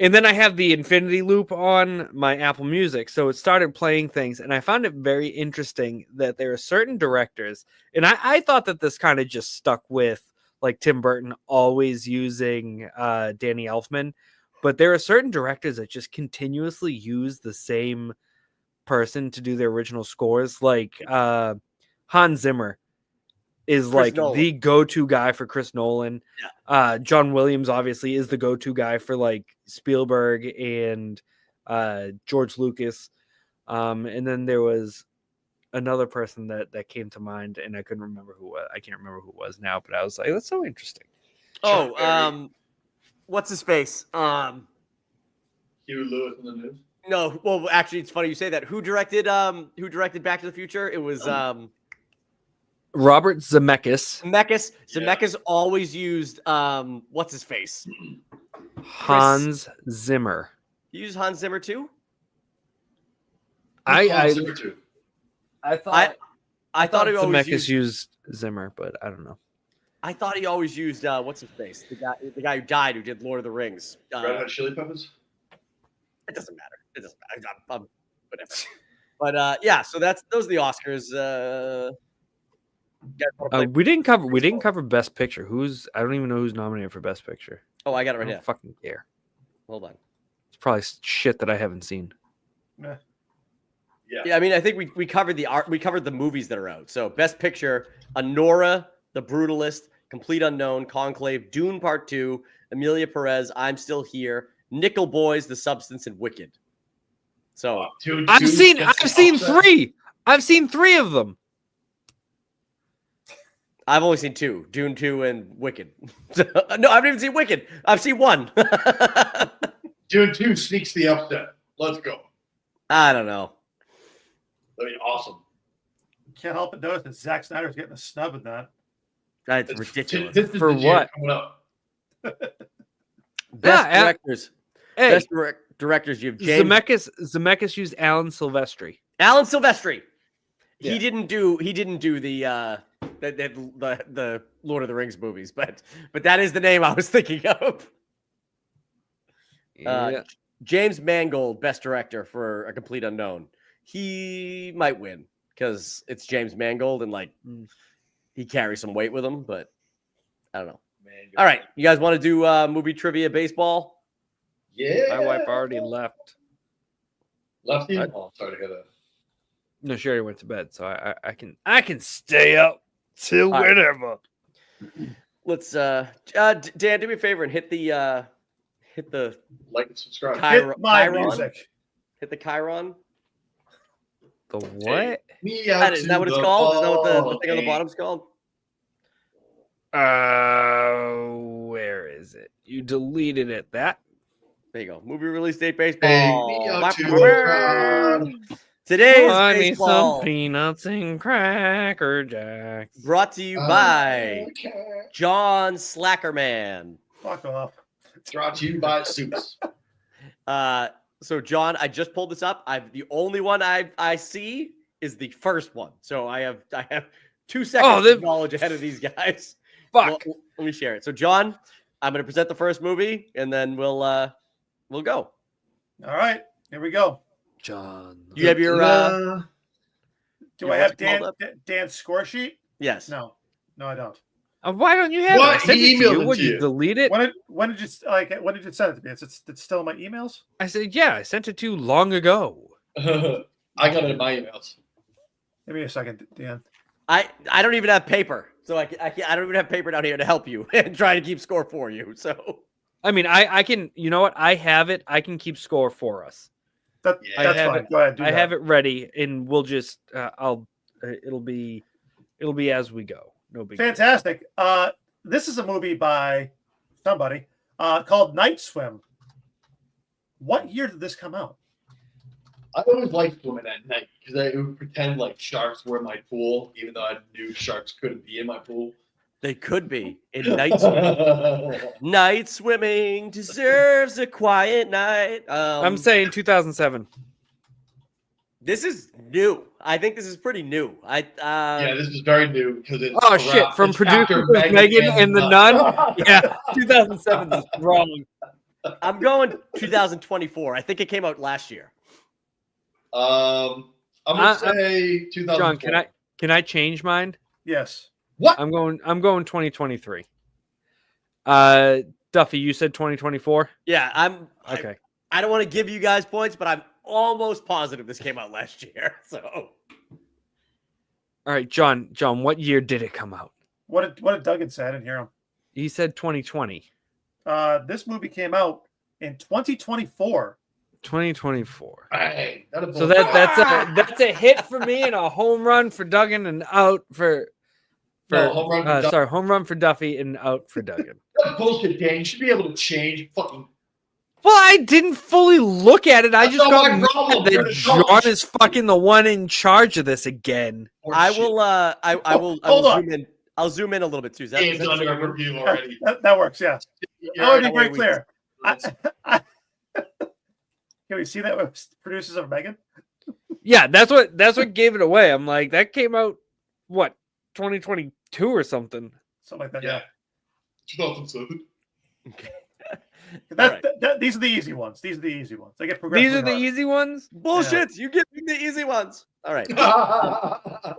And then I have the infinity loop on my Apple Music. So it started playing things. And I found it very interesting that there are certain directors. And I thought that this kind of just stuck with like Tim Burton always using Danny Elfman. But there are certain directors that just continuously use the same person to do their original scores. Like Hans Zimmer is like the go-to guy for Chris Nolan. Yeah. John Williams obviously is the go-to guy for like Spielberg and George Lucas. And then there was another person that came to mind, and I couldn't remember who. I can't remember who it was now, but I was like, that's so interesting. What's his face? Hugh Lewis in the News. No, well, actually, it's funny you say that. Who directed Back to the Future? It was Robert Zemeckis. Zemeckis always used what's his face? Hans Zimmer. You use Hans Zimmer too? I thought he always Zemeckis used Zimmer, but I don't know. I thought he always used what's his face? The guy who died who did Lord of the Rings. Red Hot Chili Peppers? It doesn't matter. Whatever. But yeah, so those are the Oscars. We didn't cover Best Picture. I don't even know who's nominated for Best Picture. Oh, I got it right I here. don't fucking care. Hold on. It's probably shit that I haven't seen. Yeah, I mean, I think we covered the art. We covered the movies that are out. So Best Picture: Anora, The Brutalist, Complete Unknown, Conclave, Dune Part 2, Emilia Perez, I'm Still Here, Nickel Boys, The Substance, and Wicked. So I've seen 3. I've seen 3 of them. I've only seen 2, Dune 2 and Wicked. No, I haven't even seen Wicked. I've seen 1. Dune 2 sneaks the upset. Let's go. I don't know. That'd be awesome. Can't help but notice that Zack Snyder's getting a snub in that. That's ridiculous. For what? Best directors. Hey, Best directors. You have James Zemeckis used Alan Silvestri. Alan Silvestri. Yeah. He didn't do the Lord of the Rings movies, but that is the name I was thinking of. James Mangold, best director for A Complete Unknown. He might win because it's James Mangold and like he carries some weight with him, but I don't know. All right, you guys want to do movie trivia baseball? Yeah. My wife already left. Lefty? Oh, sorry to hear that. No, she already went to bed, so I can stay up till whenever. Let's Dan, do me a favor and hit the like and subscribe. Hit my music. Hit the Chiron. The what? Is that what it's called? Is that what the thing on the bottom's called? Where is it? You deleted it. That. There you go. Movie release date baseball. Today's baseball. Me some peanuts and Cracker Jacks. Brought to you by John Slackerman. Fuck off. Brought to you by Suits. So John, I just pulled this up. The only one I see is the first one. So I have 2 seconds of knowledge ahead of these guys. Fuck. Well, let me share it. So John, I'm going to present the first movie, and then we'll go. All right, here we go. John, you have your do I have Dan's score sheet? Yes. No, I don't. Why don't you have it? What? I sent He it to emailed you. it Would to you you. delete it? When did you send it to me? It's still in my emails. I said, yeah, I sent it to you long ago. I got it in my emails. Give me a second, Dan. I don't even have paper, so I don't even have paper down here to help you and try to keep score for you. So I mean, I can. You know what? I have it. I can keep score for us. That's have fine. it- Go ahead. Do I that. have it ready, and we'll just. It'll be as we go. No big deal. Fantastic. This is a movie by somebody called Night Swim. What year did this come out? I always liked swimming at night because I would pretend like sharks were in my pool, even though I knew sharks couldn't be in my pool. they could be in night swimming. Night swimming deserves a quiet night. I'm saying 2007. This is new. I think this is pretty new. Yeah, this is very new because it's Oh shit! From it's producer after Megan and the Nun. Nun. Yeah, 2007 is wrong. I'm going 2024. I think it came out last year. I'm gonna say 2004. John, can I change mine? Yes. What? I'm going 2023. Duffy, you said 2024. Yeah, Okay. I don't want to give you guys points, but I'm almost positive this came out last year. So All right, John, what year did it come out? What did Duggan say? I didn't hear him. He said 2020. This movie came out in 2024. 2024. Hey, So that's a hit for me and a home run for Duggan and out for home run for Duffy. home run for Duffy and out for Duggan. That's bullshit, Dan. You should be able to change fucking. Well, I didn't fully look at it. I That's just not got my problem. mad You're that the John coach. is fucking the one in charge of this again. I will. I will Hold on. zoom in. I'll zoom in a little bit too. Is that- Game's is that under okay? review already. That works. Yeah. You're I want to right. be very we- clear. Can we see that with producers of Megan? Yeah, that's what gave it away. I'm like, that came out what 2022 or something. Something like that. Yeah. Yeah. 2007. These are the easy ones. These are the easy ones. They get These progressively are the harder. easy ones. Bullshit! You give me the easy ones. All right,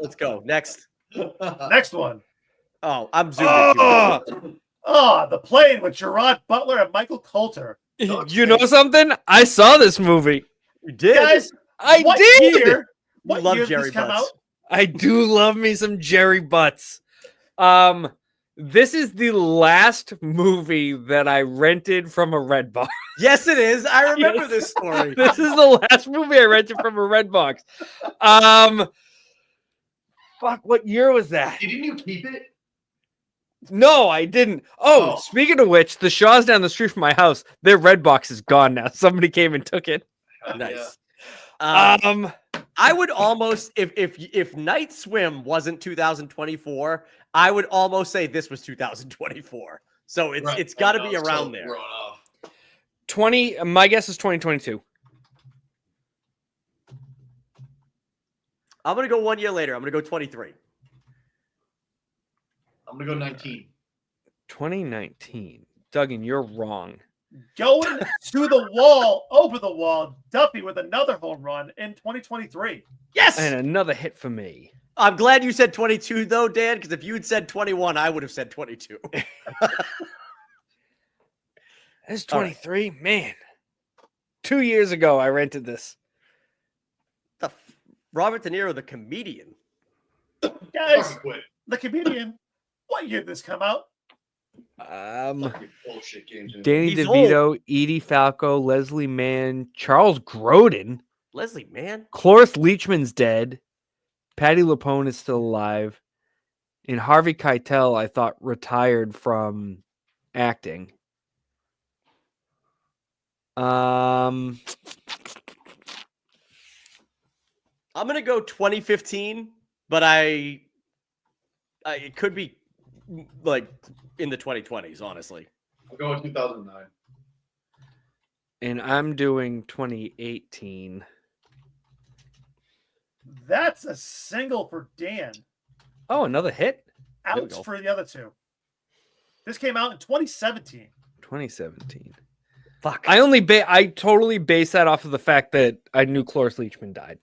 let's go next. Next one. Oh, I'm zoomed in. The Plane with Gerard Butler and Michael Coulter. You know something? I saw this movie. You did. Guys, I what did. year? We What love year did Jerry this come Butts. out? I do love me some Jerry Butts. This is the last movie that I rented from a Redbox. Yes, it is. I remember Yes. this story. This is the last movie I rented from a Redbox. Fuck, what year was that? Didn't you keep it? No, I didn't. Oh, Oh. speaking of which, the Shaw's down the street from my house. Their Redbox is gone now. Somebody came and took it. Nice. Um, I would almost, if Night Swim wasn't 2024, I would almost say this was 2024. So it's got to be around there. 20. My guess is 2022. I'm gonna go 1 year later. I'm gonna go 23. I'm gonna go 19. 2019. Duggan, you're wrong. Going to the wall, over the wall, Duffy with another home run in 2023. Yes. And another hit for me. I'm glad you said 22 though, Dan, because if you had said 21, I would have said 22. That's 23. Man. 2 years ago, I rented this. Robert De Niro, the comedian. Guys, Fucking quit. the comedian. What year did this come out? Fucking bullshit games. Danny He's DeVito, Edie Falco, Leslie Mann, Charles Grodin, Leslie Mann. Cloris Leachman's dead. Patty LuPone is still alive. And Harvey Keitel, I thought, retired from acting. I'm gonna go 2015, but I it could be like in the 2020s, honestly. I'm going 2009. And I'm doing 2018. That's a single for Dan. Oh, another hit? There we Outs go. for the other two. This came out in 2017. 2017. Fuck. I totally base that off of the fact that I knew Cloris Leachman died.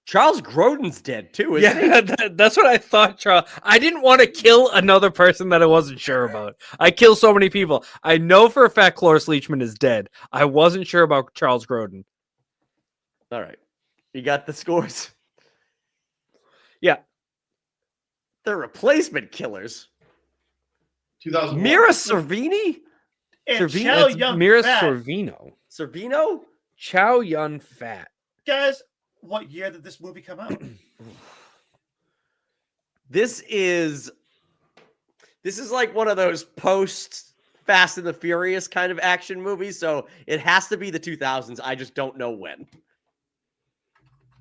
Charles Grodin's dead too, isn't he? Yeah, that's what I thought, Charles. I didn't want to kill another person that I wasn't sure about. I kill so many people. I know for a fact Cloris Leachman is dead. I wasn't sure about Charles Grodin. All right. You got the scores? Yeah. The replacement killers. 2001. Mira Sorvini? And Servino- Chow That's Yun Mira Fat. Sorvino. Servino? Chow Yun Fat. Guys, what year did this movie come out? This is like one of those post Fast and the Furious kind of action movies, so it has to be the 2000s. I just don't know when.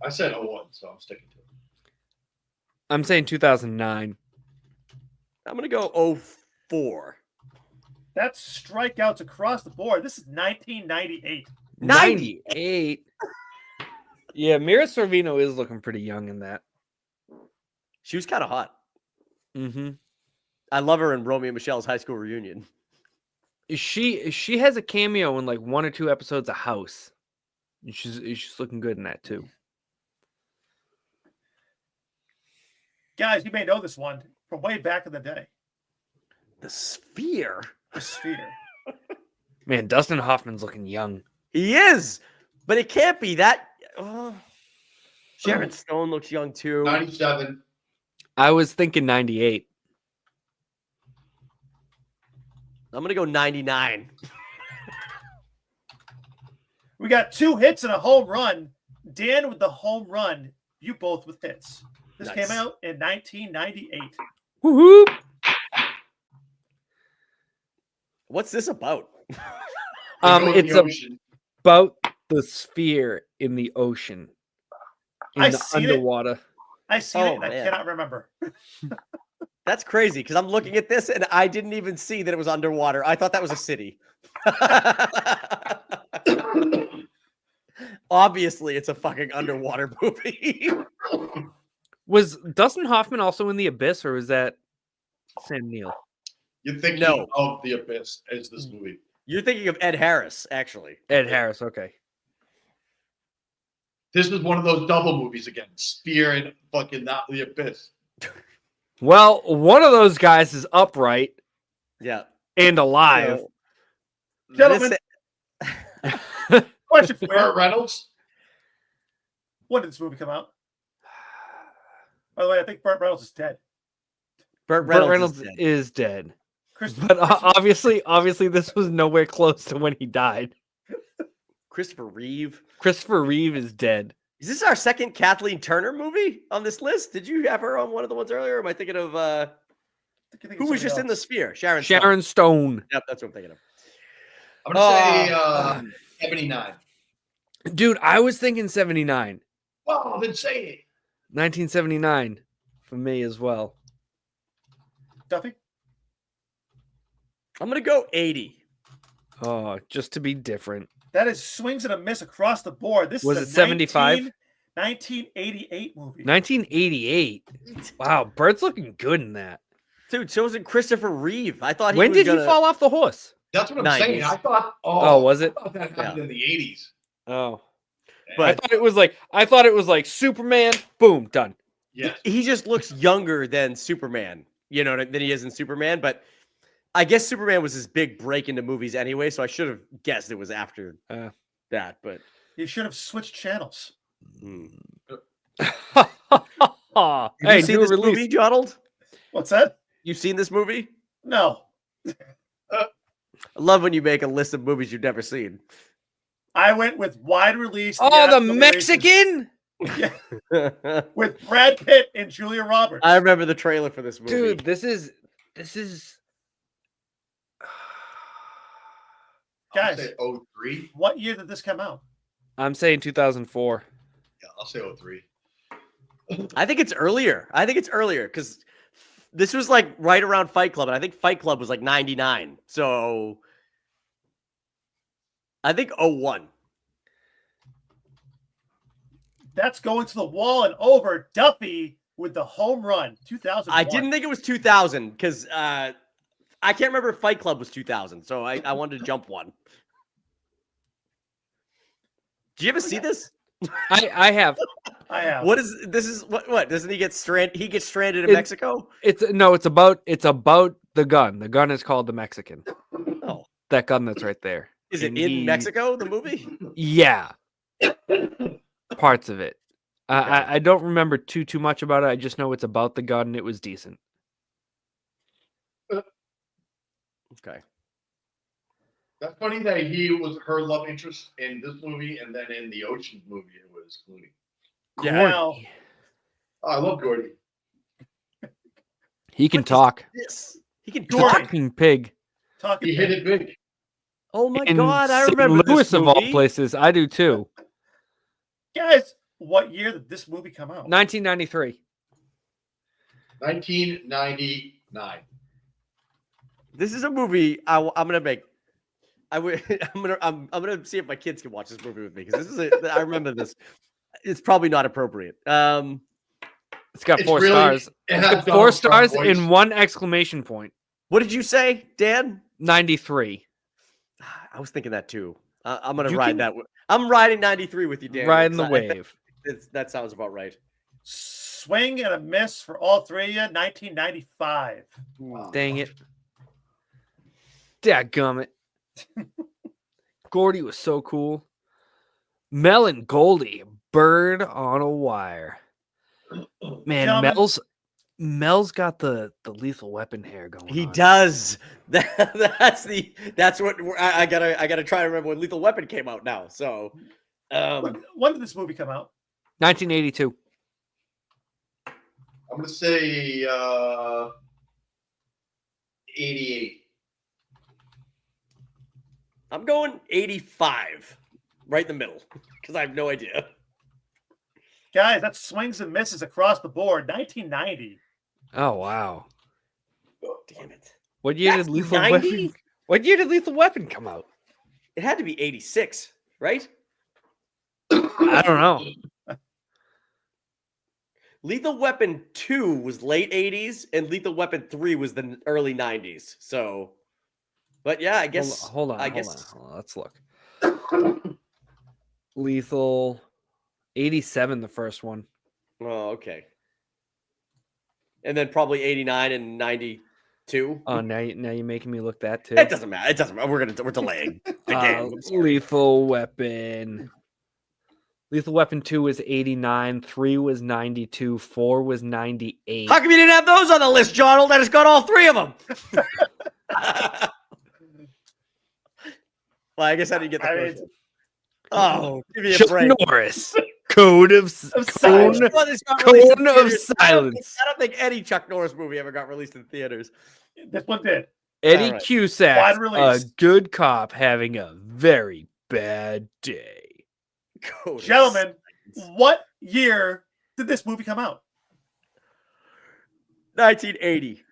I said 01, so I'm sticking to it. I'm saying 2009. I'm going to go 04. That's strikeouts across the board. This is 1998. 98. Yeah, Mira Sorvino is looking pretty young in that. She was kind of hot. Mm-hmm. I love her in Romeo and Michelle's high school reunion. She has a cameo in like 1 or 2 episodes of House. And she's looking good in that too. Guys, you may know this one from way back in the day. The Sphere. The Sphere. Man, Dustin Hoffman's looking young. He is, but it can't be that. Sharon Stone looks young too. 97. I was thinking 98. I'm going to go 99. We got 2 hits and a home run. Dan with the home run. You both with hits. This Nice. came out in 1998. Woohoo! What's this about? They go in It's the ocean. about the sphere in the ocean. In I the seen it. underwater. I seen Oh, it and I man. cannot remember. That's crazy because I'm looking at this and I didn't even see that it was underwater. I thought that was a city. Obviously, it's a fucking underwater movie. Was Dustin Hoffman also in The Abyss, or was that Sam Neill? You're thinking No. of The Abyss as this movie. You're thinking of Ed Harris, actually. Ed Harris, okay. This is one of those double movies again. Sphere and fucking not The Abyss. Well, one of those guys is upright Yeah. and alive. Gentlemen, question for Burt you. Reynolds? When did this movie come out? By the way, I think Burt Reynolds is dead. Burt Burt Reynolds, Reynolds is dead. is dead. Christopher, But obviously, this was nowhere close to when he died. Christopher Reeve. Christopher Reeve is dead. Is this our second Kathleen Turner movie on this list? Did you have her on one of the ones earlier? Or am I thinking of who was just in the Sphere? Sharon Stone. Sharon Stone. Yep, that's what I'm thinking of. I'm going to say 79. Dude, I was thinking 79. Well, then say it. 1979 for me as well. Duffy? I'm going to go 80. Oh, just to be different. That is swings and a miss across the board. This Was is it a 75? 1988 movie. 1988. Wow, Bert's looking good in that. Dude, so was it Christopher Reeve. I thought he When was did gonna... he fall off the horse? That's what I'm 90s. saying. I thought, Oh, was it? I thought that happened in the 80s. Oh. But I thought it was like Superman, boom, done. Yes. he just looks younger than Superman, you know, than he is in Superman. But I guess Superman was his big break into movies anyway, so I should have guessed it was after that. But You should have switched channels. have Hey, you seen new this release. movie, Donald? What's that? You seen this movie? No. I love when you make a list of movies you've never seen. I went with wide release. Oh, the theatrical Mexican? releases. Yeah, with Brad Pitt and Julia Roberts. I remember the trailer for this movie. Dude, this is I'll Guys, say 03. what year did this come out? I'm saying 2004. Yeah, I'll say 03. I think it's earlier. Because this was like right around Fight Club, and I think Fight Club was like 99. So I think 01. That's going to the wall and over. Duffy with the home run. 2000. I didn't think it was 2000 because I can't remember if Fight Club was 2000. So I wanted to jump one. Did you ever see this? I have. I have. What is this? Is what doesn't he get stranded? He gets stranded in It- Mexico. It's about the gun. The gun is called the Mexican. Oh, That gun that's right there. is it And in Mexico? The movie? Yeah. Parts of it. I don't remember too much about it. I just know it's about the gun. It was decent. Okay. That's funny that he was her love interest in this movie, and then in the Ocean movie, it was Clooney. Yeah. Now, Gordy. Oh, I love Gordy. He can What is talk. This he can He's a talk. talking pig. talking He hit it big. Oh my In god, I St. remember Louis this of all movie. places. I do too. guys, what year did this movie come out? 1993. 1999. This is a movie I'm gonna make. I'm gonna see if my kids can watch this movie with me because this is I remember this. It's probably not appropriate. It's got It's 4 really- stars. it It's has got 4 Donald Trump stars voice. and 1 exclamation point. What did you say, Dan? 93. I was thinking that too. I'm gonna You ride can- that. I'm riding 93 with you, Dan. Riding the I think wave. that sounds about right. Swing and a miss for all three of you. 1995. Dang it. Dadgummit. Gordy was so cool. Mel and Goldie, bird on a wire. Man, Gentlemen. Mel's got the lethal weapon hair going He on. does. That's what I gotta try to remember when Lethal Weapon came out now. So, When did this movie come out? 1982. I'm going to say 88. I'm going 85, right in the middle, because I have no idea. Guys, that's swings and misses across the board. 1990. Oh wow. Damn it! What year That's did Lethal 90? Weapon? What year did Lethal Weapon come out? It had to be 86, right? I don't know. Lethal Weapon 2 was late 80s, and Lethal Weapon 3 was the early 90s. So, but yeah, I guess. Hold on. guess. Let's look. Lethal 87, the first one. Oh, okay. And then probably 89 and 92. Oh, now you're making me look that too. It doesn't matter. It doesn't matter. We're delaying the game. I'm sorry. Lethal Weapon. Lethal Weapon 2 was 89, 3 was 92, 4 was 98. How come you didn't have those on the list, John? I just got all 3 of them. Well, I guess I didn't get the I first mean, one. Oh, give me a Chuck break. Norris. Code of silence. Cone, Which one has got released in Cone of theaters? Silence. I don't think any Chuck Norris movie ever got released in theaters. This one did. Eddie All right. Cusack, Wide a release. good cop having a very bad day. Code of Gentlemen, Silence. what year did this movie come out? 1980.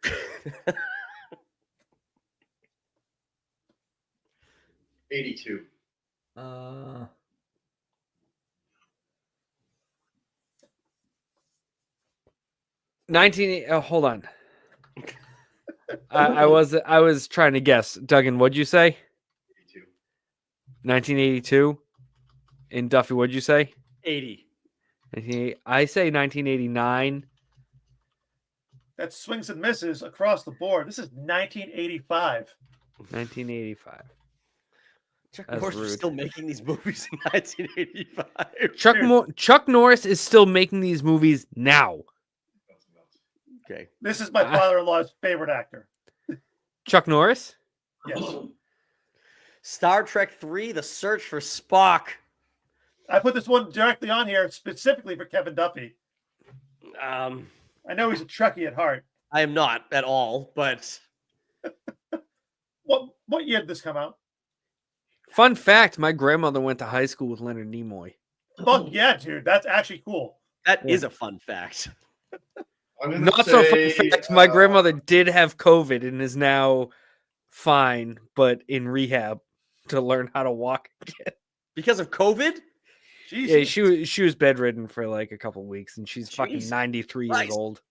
82. Hold on. I was trying to guess. Duggan, what'd you say? 82. 1982. And Duffy, what'd you say? 80. I say 1989. That's swings and misses across the board. This is 1985. 1985. Chuck That's Norris was rude. still making these movies in 1985. Dude. Chuck Norris is still making these movies now. Okay. This is my father-in-law's favorite actor. Chuck Norris? Yes. Star Trek 3: The Search for Spock. I put this one directly on here specifically for Kevin Duffy. I know he's a Trekkie at heart. I am not at all, but What year did this come out? Fun fact, my grandmother went to high school with Leonard Nimoy. Fuck yeah, dude. That's actually cool. that is a fun fact. I'm gonna Not so say, fun fact, my grandmother did have COVID and is now fine, but in rehab to learn how to walk again. Because of COVID? Jesus. Yeah, she was bedridden for like a couple weeks, and she's fucking Jesus 93 Christ. years old.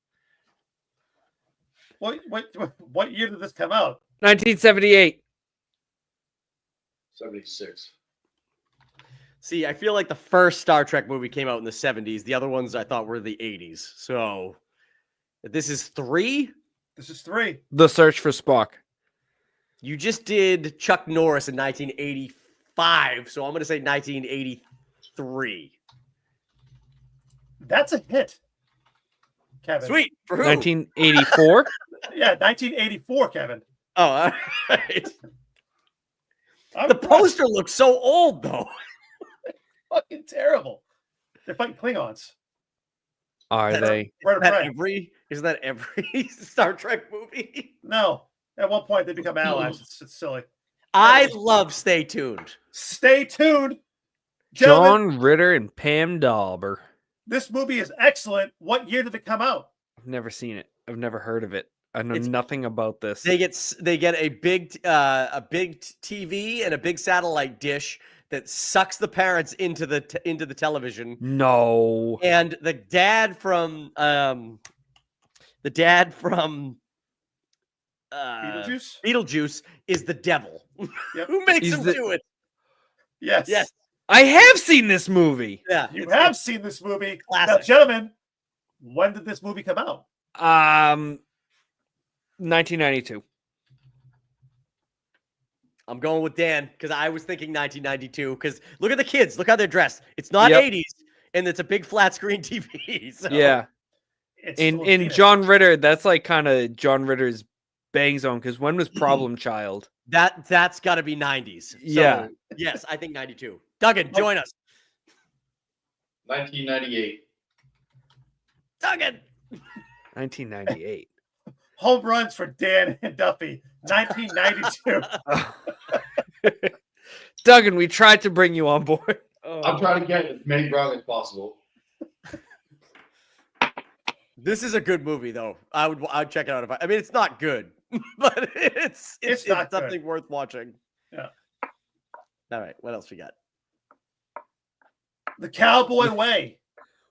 What year did this come out? 1978. 76. See, I feel like the first Star Trek movie came out in the 70s. The other ones I thought were the 80s. So this is 3? This is 3. The Search for Spock. You just did Chuck Norris in 1985, so I'm going to say 1983. That's a hit, Kevin. Sweet. For who? 1984. Yeah, 1984, Kevin. Oh, all right. I'm The impressed. poster looks so old, though. Fucking terrible. They're fighting Klingons. Are they? Bird of prey. Isn't that every Star Trek movie? No. At one point, they become allies. It's silly. I love Stay Tuned. Stay tuned. Gentlemen, John Ritter and Pam Dauber. this movie is excellent. What year did it come out? I've never seen it. I've never heard of it. I know It's- nothing about this. They get a big TV and a big satellite dish that sucks the parents into the television. No. And the dad from Beetlejuice? Beetlejuice is the devil. Yep. Who makes He's him the- do it? Yes. Yes. I have seen this movie. Yeah. You it's have seen this movie. Now, classic. gentlemen, when did this movie come out? 1992. I'm going with Dan because I was thinking 1992. Because look at the kids. Look how they're dressed. It's not Yep. 80s, and it's a big flat screen TV. So. Yeah. It's In Filipino. John Ritter, that's like kind of JohnRitter's bang zone. Because when was Problem Child? That's got to be 90s. So, Yeah. Yes, I think 92. Duggan, join us. 1998. Duggan. 1998. Home runs for Dan and Duffy. 1992. Duggan, we tried to bring you on board. I'm trying to get as many wrong as possible. This is a good movie, though. I'd check it out. I mean, it's not good, but it's not good. something worth watching. Yeah. All right. What else we got? The Cowboy Way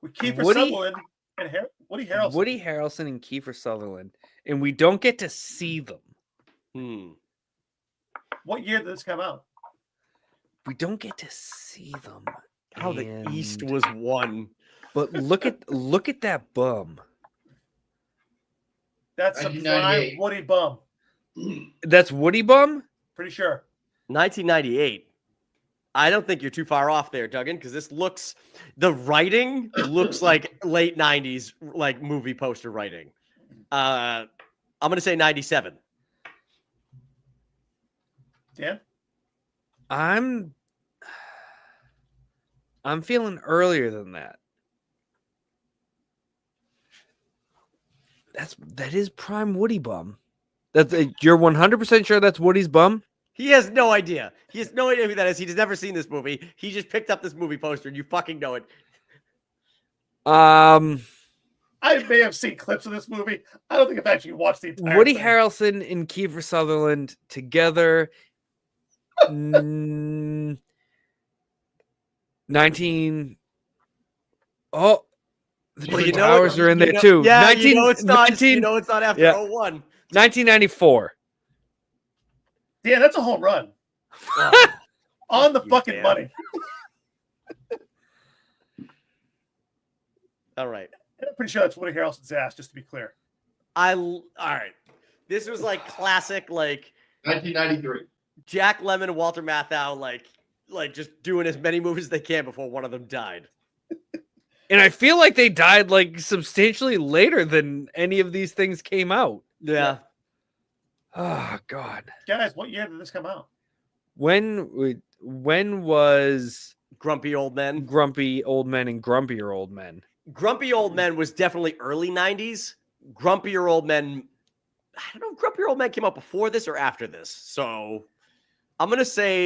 with Kiefer Woody- Sutherland and Woody Harrelson. Woody Harrelson and Kiefer Sutherland, and we don't get to see them. What year did this come out? We don't get to see them. How the East And- was won. But look at that bum. That's a prime 1998. Woody bum. That's Woody bum. Pretty sure. 1998. I don't think you're too far off there, Duggan, because the writing looks like late 90s, like movie poster writing. I'm going to say 97. Dan? I'm feeling earlier than that. That is prime Woody bum. You're 100% sure that's Woody's bum? He has no idea. He has no idea who that is. He's never seen this movie. He just picked up this movie poster, and you fucking know it. I may have seen clips of this movie. I don't think I've actually watched the entire Woody thing. Harrelson and Kiefer Sutherland together. 19. Oh, the Well, Twin you know Towers it- are in you there know- too. Yeah, 19, you know it's not. 19 You know it's not after yeah. 01. 1994. Dan, that's a home run. Oh, On the you, fucking Dan. money. all right. And I'm pretty sure that's Woody Harrelson's ass, just to be clear. All right. This was like classic, like 1993. Jack Lemmon and Walter Matthau, like just doing as many movies as they can before one of them died. And I feel like they died like substantially later than any of these things came out. Yeah. Oh God. Guys, what year did this come out? When was Grumpy Old Men. Grumpy Old Men and Grumpier Old Men? Grumpy Old Men was definitely early 90s. Grumpier Old Men, I don't know if Grumpier Old Men came out before this or after this. So I'm going to say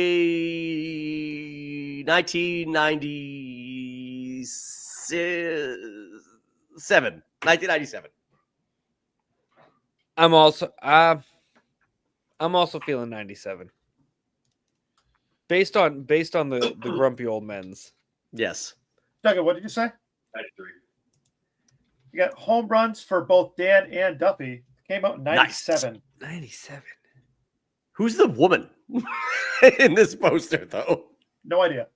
1997. I'm also feeling 97. Based on the Grumpy Old Men's. Yes. Duggan, what did you say? 93. You got home runs for both Dan and Duffy. Came out in 97. 97. Who's the woman in this poster, though? No idea.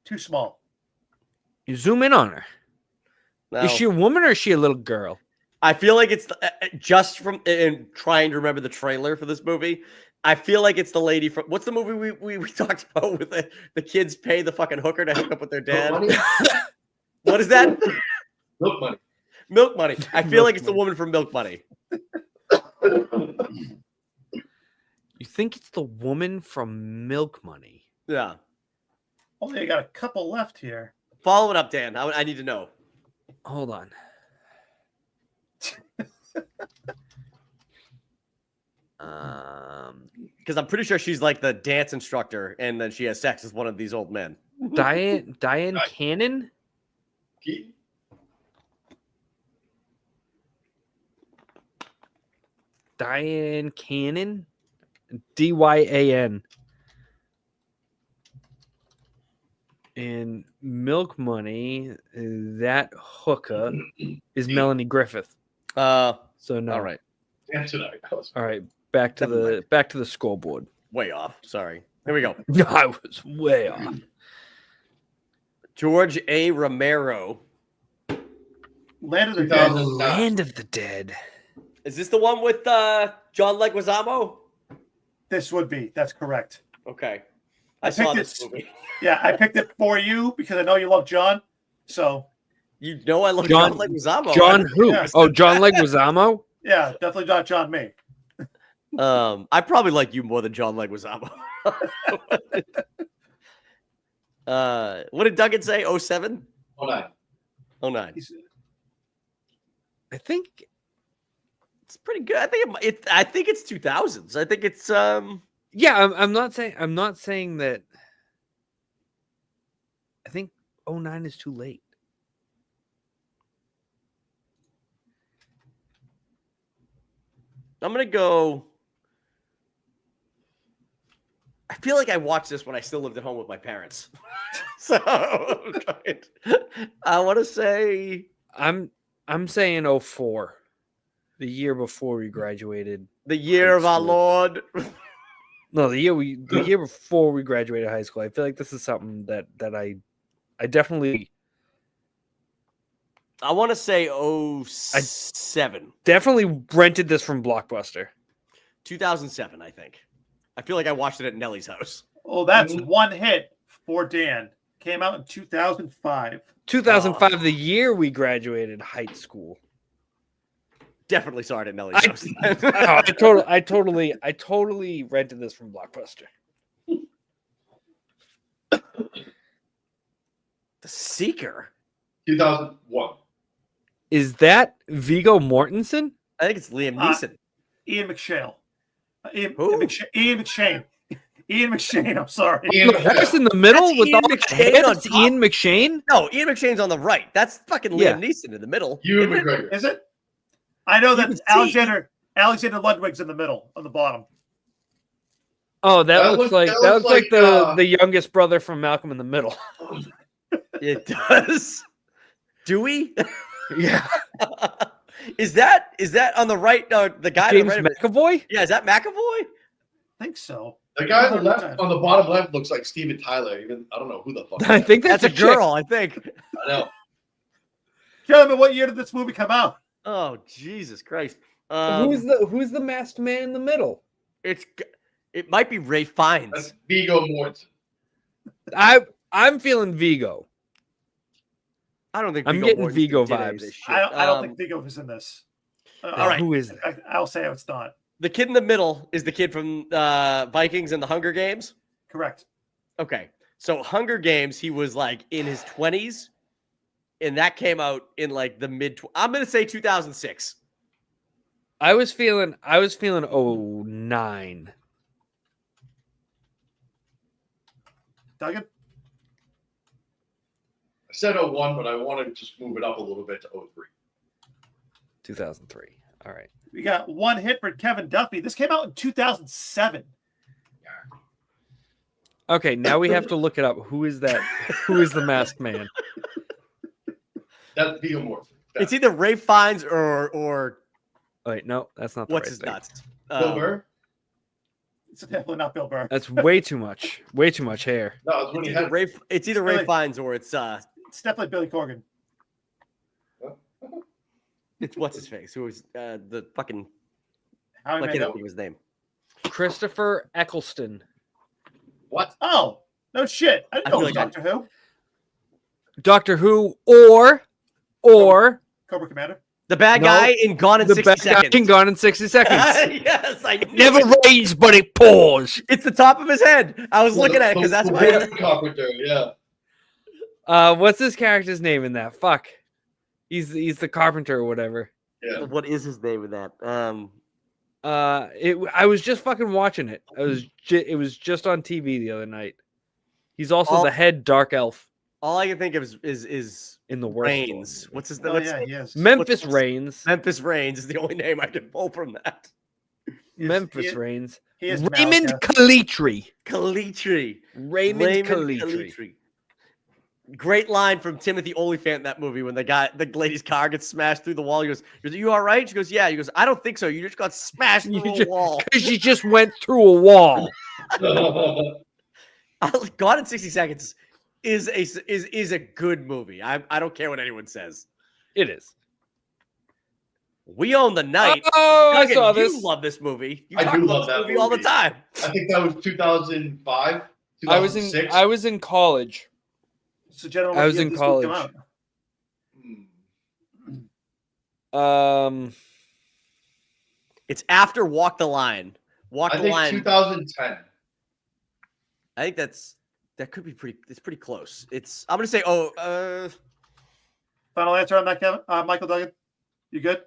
Too small. You zoom in on her. No. Is she a woman or is she a little girl? I feel like it's just from and trying to remember the trailer for this movie. I feel like it's the lady from what's the movie we talked about with the kids pay the fucking hooker to hook up with their dad. Money? What is that? Milk Money. Milk Money. I feel like it's the woman from Milk Money. You think it's the woman from Milk Money? Yeah. Only I got a couple left here. Follow it up, Dan. I need to know. Hold on. Because I'm pretty sure she's like the dance instructor, and then she has sex with one of these old men. Diane Cannon? Keaton? Diane Cannon? Dyan. And Milk Money, that hooker is Melanie Griffith. So no. All right. Damn tonight. All right. Back to the scoreboard. Way off. Sorry. Here we go. No, I was way off. George A. Romero. Land of the Dead. Land of the Dead. Is this the one with John Leguizamo? This would be. That's correct. Okay. I I saw picked this it- movie. Yeah, I picked it for you because I know you love John. So You know I love John- John Leguizamo. John who? Yeah. Oh, John Leguizamo? yeah, definitely not John me. I probably like you more than John Leguizamo. What did Duggan say? 07? Oh, no. 09. He's- I think It's pretty good. I think it's 2000s. I think it's yeah, I'm not saying that. I think 09 is too late. I'm gonna go. I feel like I watched this when I still lived at home with my parents. So I want to say I'm saying 04. The year before we graduated. the year of our School. Lord. No, the year before we graduated high school. I feel like this is something that I definitely I want to say 07. definitely rented this from Blockbuster. 2007, I think. I feel like I watched it at Nellie's house. Oh, that's one hit for Dan. Came out in 2005. 2005, the year we graduated high school. Definitely saw it at Nellie's house. I totally rented this from Blockbuster. The Seeker. 2001. Is that Viggo Mortensen? I think it's Liam Neeson. Ian McShane. Ian Who? McShane. Ian McShane. I'm sorry. Ian Look, that's in the middle That's with Ian all the McShane heads. on It's top. Ian McShane. No, Ian McShane's on the right. That's fucking Liam Yeah. Neeson in the middle. Ewan Isn't it? McGregor. Is it? I know that can see- Alexander Ludwig's in the middle, on the bottom. Oh, that That looks looks- like that that looks looks like like, the youngest brother from Malcolm in the Middle. It does. Dewey? Yeah, Is that on the right? The guy James on the right. McAvoy. Yeah, is that McAvoy? I think so. The guy on the left, on the bottom left, looks like Steven Tyler. Even I don't know who the fuck. I think That's a chick. girl, I think. I know. Gentlemen, what year did this movie come out? Oh, Jesus Christ. Who's the masked man in the middle? It might be Ray Fiennes. That's Viggo Mortensen. I'm feeling Vigo. I don't think I'm Viggo getting Mortensen Vigo did any of vibes. this shit. I don't think Viggo was in this. all right. Who is that? I'll say it's not. The kid in the middle is the kid from Vikings and the Hunger Games. Correct. Okay. So Hunger Games, he was like in his 20s, and that came out in like the I'm gonna say 2006. I was feeling 09. Duggan? I said 01, but I want to just move it up a little bit to 03. 2003. All right. We got one hit for Kevin Duffy. This came out in 2007. Okay, now we have to look it up. Who is that? Who is the masked man? That's Viggo Mortensen. It's either Ray Fiennes or Oh, wait, no, that's not the what's right his thing. nuts. Bill Burr. It's definitely not Bill Burr. That's way too much. Way too much hair. No, it's when It's he either had. Ray Really- Fiennes or it's It's definitely Billy Corgan. what's his face? Who was the fucking How I he can't made think out. of his name. Christopher Eccleston. What? Oh, no shit. I didn't I know feel it was like Doctor Who. Doctor Who or Cobra Commander. The bad No, guy in Gone in the 60 best guy Seconds. in Gone in 60 Seconds. Yes, I It knew never it. rains, but it pours. It's the top of his head. I was looking at it because that's the why. Warren Carpenter. Yeah. What's this character's name in that? Fuck. He's the carpenter or whatever. Yeah. What is his name in that? I was just fucking watching it. It was just on TV the other night. He's also All- the head dark elf All I can think of is in the worst. Reigns. What's his name? Oh, yeah, he is. Memphis what's- Reigns. Memphis Reigns is the only name I can pull from that. He is- Memphis he is- Reigns. He is Raymond Malekith. Calitri. Calitri. Raymond Calitri. Great line from Timothy Olyphant in that movie when the lady's car gets smashed through the wall. He goes, "Are you all right?" She goes, "Yeah." He goes, "I don't think so. You just got smashed through a wall." Because she just went through a wall. Gone in 60 Seconds is a good movie. I don't care what anyone says. It is. We Own the Night. Oh, I Duggan, saw you this. love this movie. You I talk do about love this that movie all the movie. time. I think that was 2005, I was 2006. in college. So, gentlemen, I what was year in did this movie come college. out? It's after Walk the Line. Walk I the think Line. 2010. I think that could be pretty. It's pretty close. I'm gonna say Final answer on that, Kevin? Michael Duggan? You good?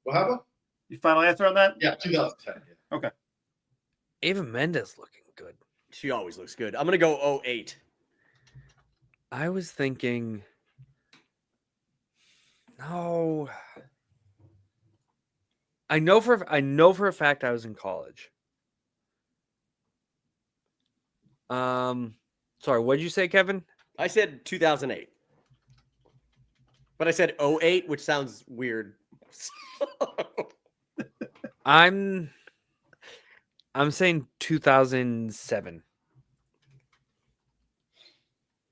What happened? You final answer on that? Yeah, 2010. Yeah. Okay. Ava Mendes looking good. she always looks good. I'm gonna go 08. I was thinking. No. I know for a fact I was in college. Sorry, what did you say, Kevin? I said 2008, but I said 08, which sounds weird. I'm saying 2007.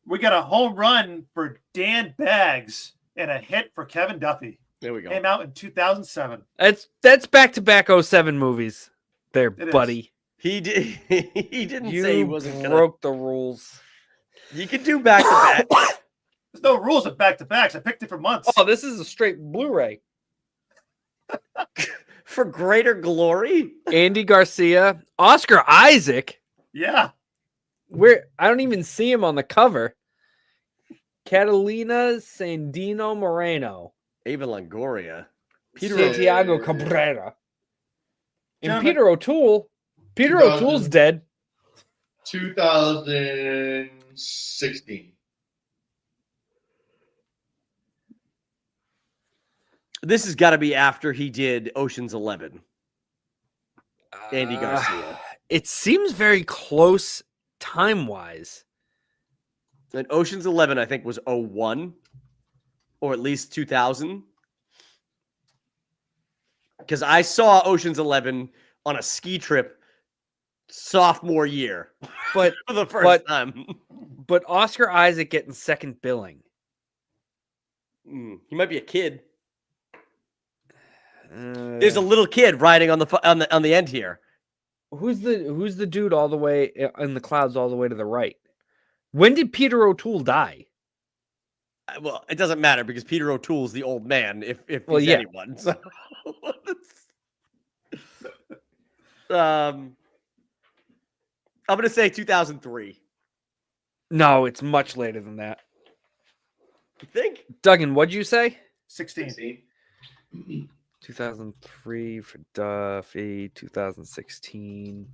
We got a home run for Dan Baggs and a hit for Kevin Duffy. There we go. Came out in 2007. That's back-to-back 07 movies there, It is. buddy. He did. He didn't say he You wasn't gonna. broke the rules. You can do back to back. There's no rules of back to backs. I picked it for months. Oh, this is a straight Blu-ray. For greater glory. Andy Garcia, Oscar Isaac. Yeah. Where I don't even see him on the cover. Catalina Sandino Moreno, Ava Longoria. Peter So- Santiago Cabrera, and Gentlemen. Peter O'Toole. Peter 2000. O'Toole's dead. 2016. This has got to be after he did Ocean's 11. Andy Garcia. It seems very close time-wise. And Ocean's 11, I think, was 01 or at least 2000. Because I saw Ocean's 11 on a ski trip sophomore year But for the first time. but Oscar Isaac getting second billing. He might be a kid. There's a little kid riding on the end here. Who's the dude all the way in the clouds all the way to the right? When did Peter O'Toole die? Well, it doesn't matter because Peter O'Toole's the old man. If Well, he's yeah. anyone, so. I'm gonna say 2003. No, it's much later than that. You think? Duggan, what'd you say? 16. 2003 for Duffy, 2016.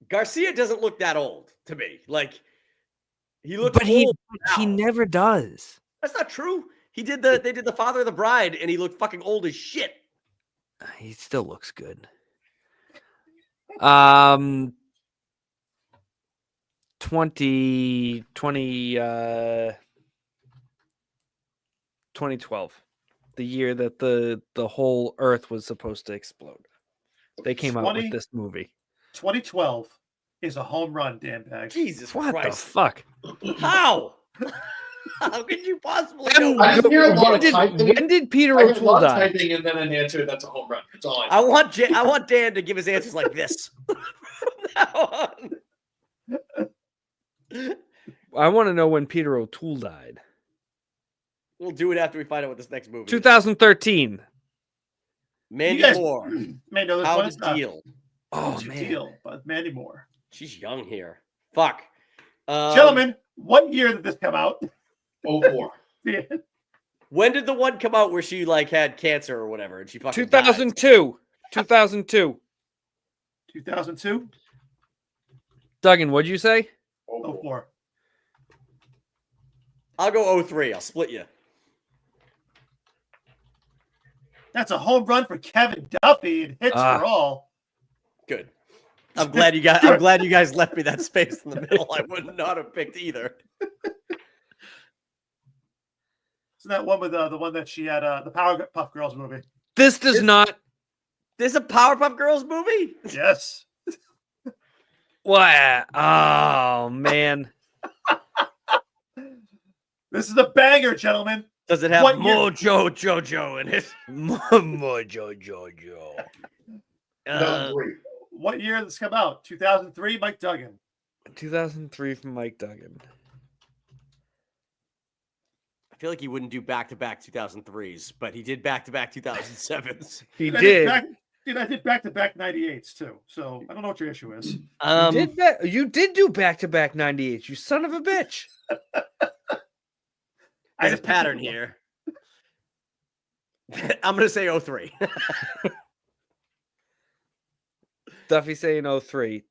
Garcia doesn't look that old to me. Like he looks But he old he now. never does. That's not true. They did the Father of the Bride, and he looked fucking old as shit. He still looks good. 2012. the year that the whole Earth was supposed to explode. They came out with this movie. 2012 is a home run, Dan Bags. Jesus What the Christ. fuck? How? How could you possibly I'm- know? I just hear a lot When of did, typing. when did Peter I get a O'Toole lot of die? typing and then an answer that's a home run. That's all I I know. want Dan to give his answers like this. From now on. I want to know when Peter O'Toole died. We'll do it after we find out what this next movie is. 2013. Mandy You guys Moore. may know this How one. to Deal. Oh, To man. Deal by Mandy Moore. She's young here. Fuck. Gentlemen, what year did this come out? 04. Yeah. When did the one come out where she like had cancer or whatever and she fucking died? 2002. 2002. 2002? Duggan, what'd you say? 04. I'll go 03. I'll split you. That's a home run for Kevin Duffy and hits for all. Good. I'm glad you guys left me that space in the middle. I would not have picked either. Isn't that one with the one that she had the Powerpuff Girls movie? This does not. This is a Powerpuff Girls movie? Yes. What? Oh, man. This is a banger, gentlemen. Does it have What year- Mojo Jojo in it? Mojo Jojo. 2003. What year did this come out? 2003, Mike Duggan. 2003 from Mike Duggan. I feel like he wouldn't do back-to-back 2003s, but he did back-to-back 2007s. He I did. I did back-to-back 98s, too. So I don't know what your issue is. You did do back-to-back 98, you son of a bitch. There's a pattern here. I'm going to say 03. Duffy saying 03.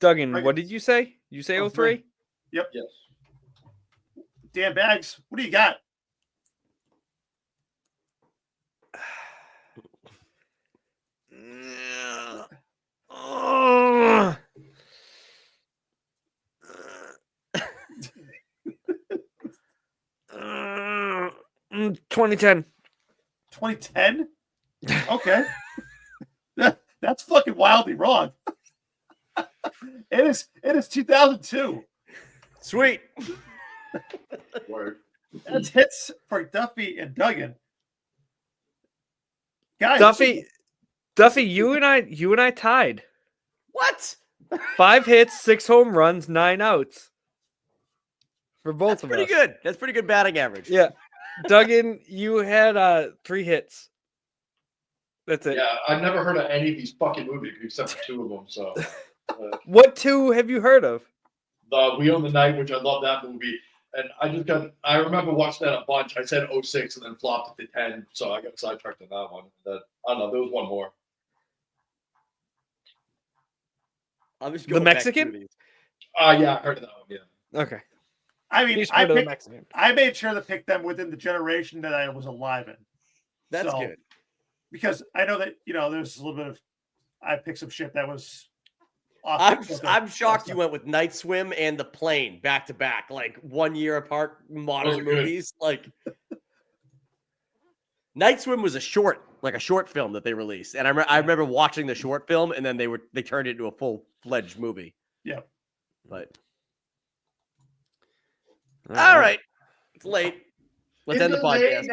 Duggan, Okay. what did you say? You say 03? Yep. Yes. Dan Bags, what do you got? Oh. 2010. 2010? Okay. That's fucking wildly wrong. It is 2002. Sweet. Word. That's hits for Duffy and Duggan. Guys, Duffy, you and I tied. What? 5 hits, 6 home runs, 9 outs. For both That's of pretty us. good. That's pretty good batting average. Yeah. Duggan, you had 3 hits. That's it. Yeah, I've never heard of any of these fucking movies except for 2 of them. So, What 2 have you heard of? the We Own the Night, which I love that movie, and I remember watching that a bunch. I said 06 and then flopped it to 10, so I got sidetracked on that one. I don't know. There was one more. I'm just The going back Mexican? through these. Yeah, I heard of that one. Yeah. Okay. I mean, He's I heard of the picked, Mexican. I made sure to pick them within the generation that I was alive in. That's So, good. Because I know that, there's a little bit of, I picked some shit that was off. I'm shocked you went with Night Swim and The Plane back to back, like 1 year apart modern Those are good. movies. Like Night Swim was a short film that they released, and I remember watching the short film, and then they turned it into a full-fledged movie. Yeah. But all right, it's late. Let's end the podcast.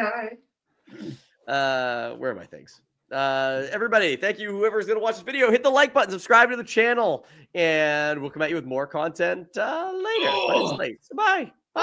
Where are my things? Everybody, thank you. Whoever's going to watch this video, hit the like button, subscribe to the channel, and we'll come at you with more content later. But it's late. So bye. Bye.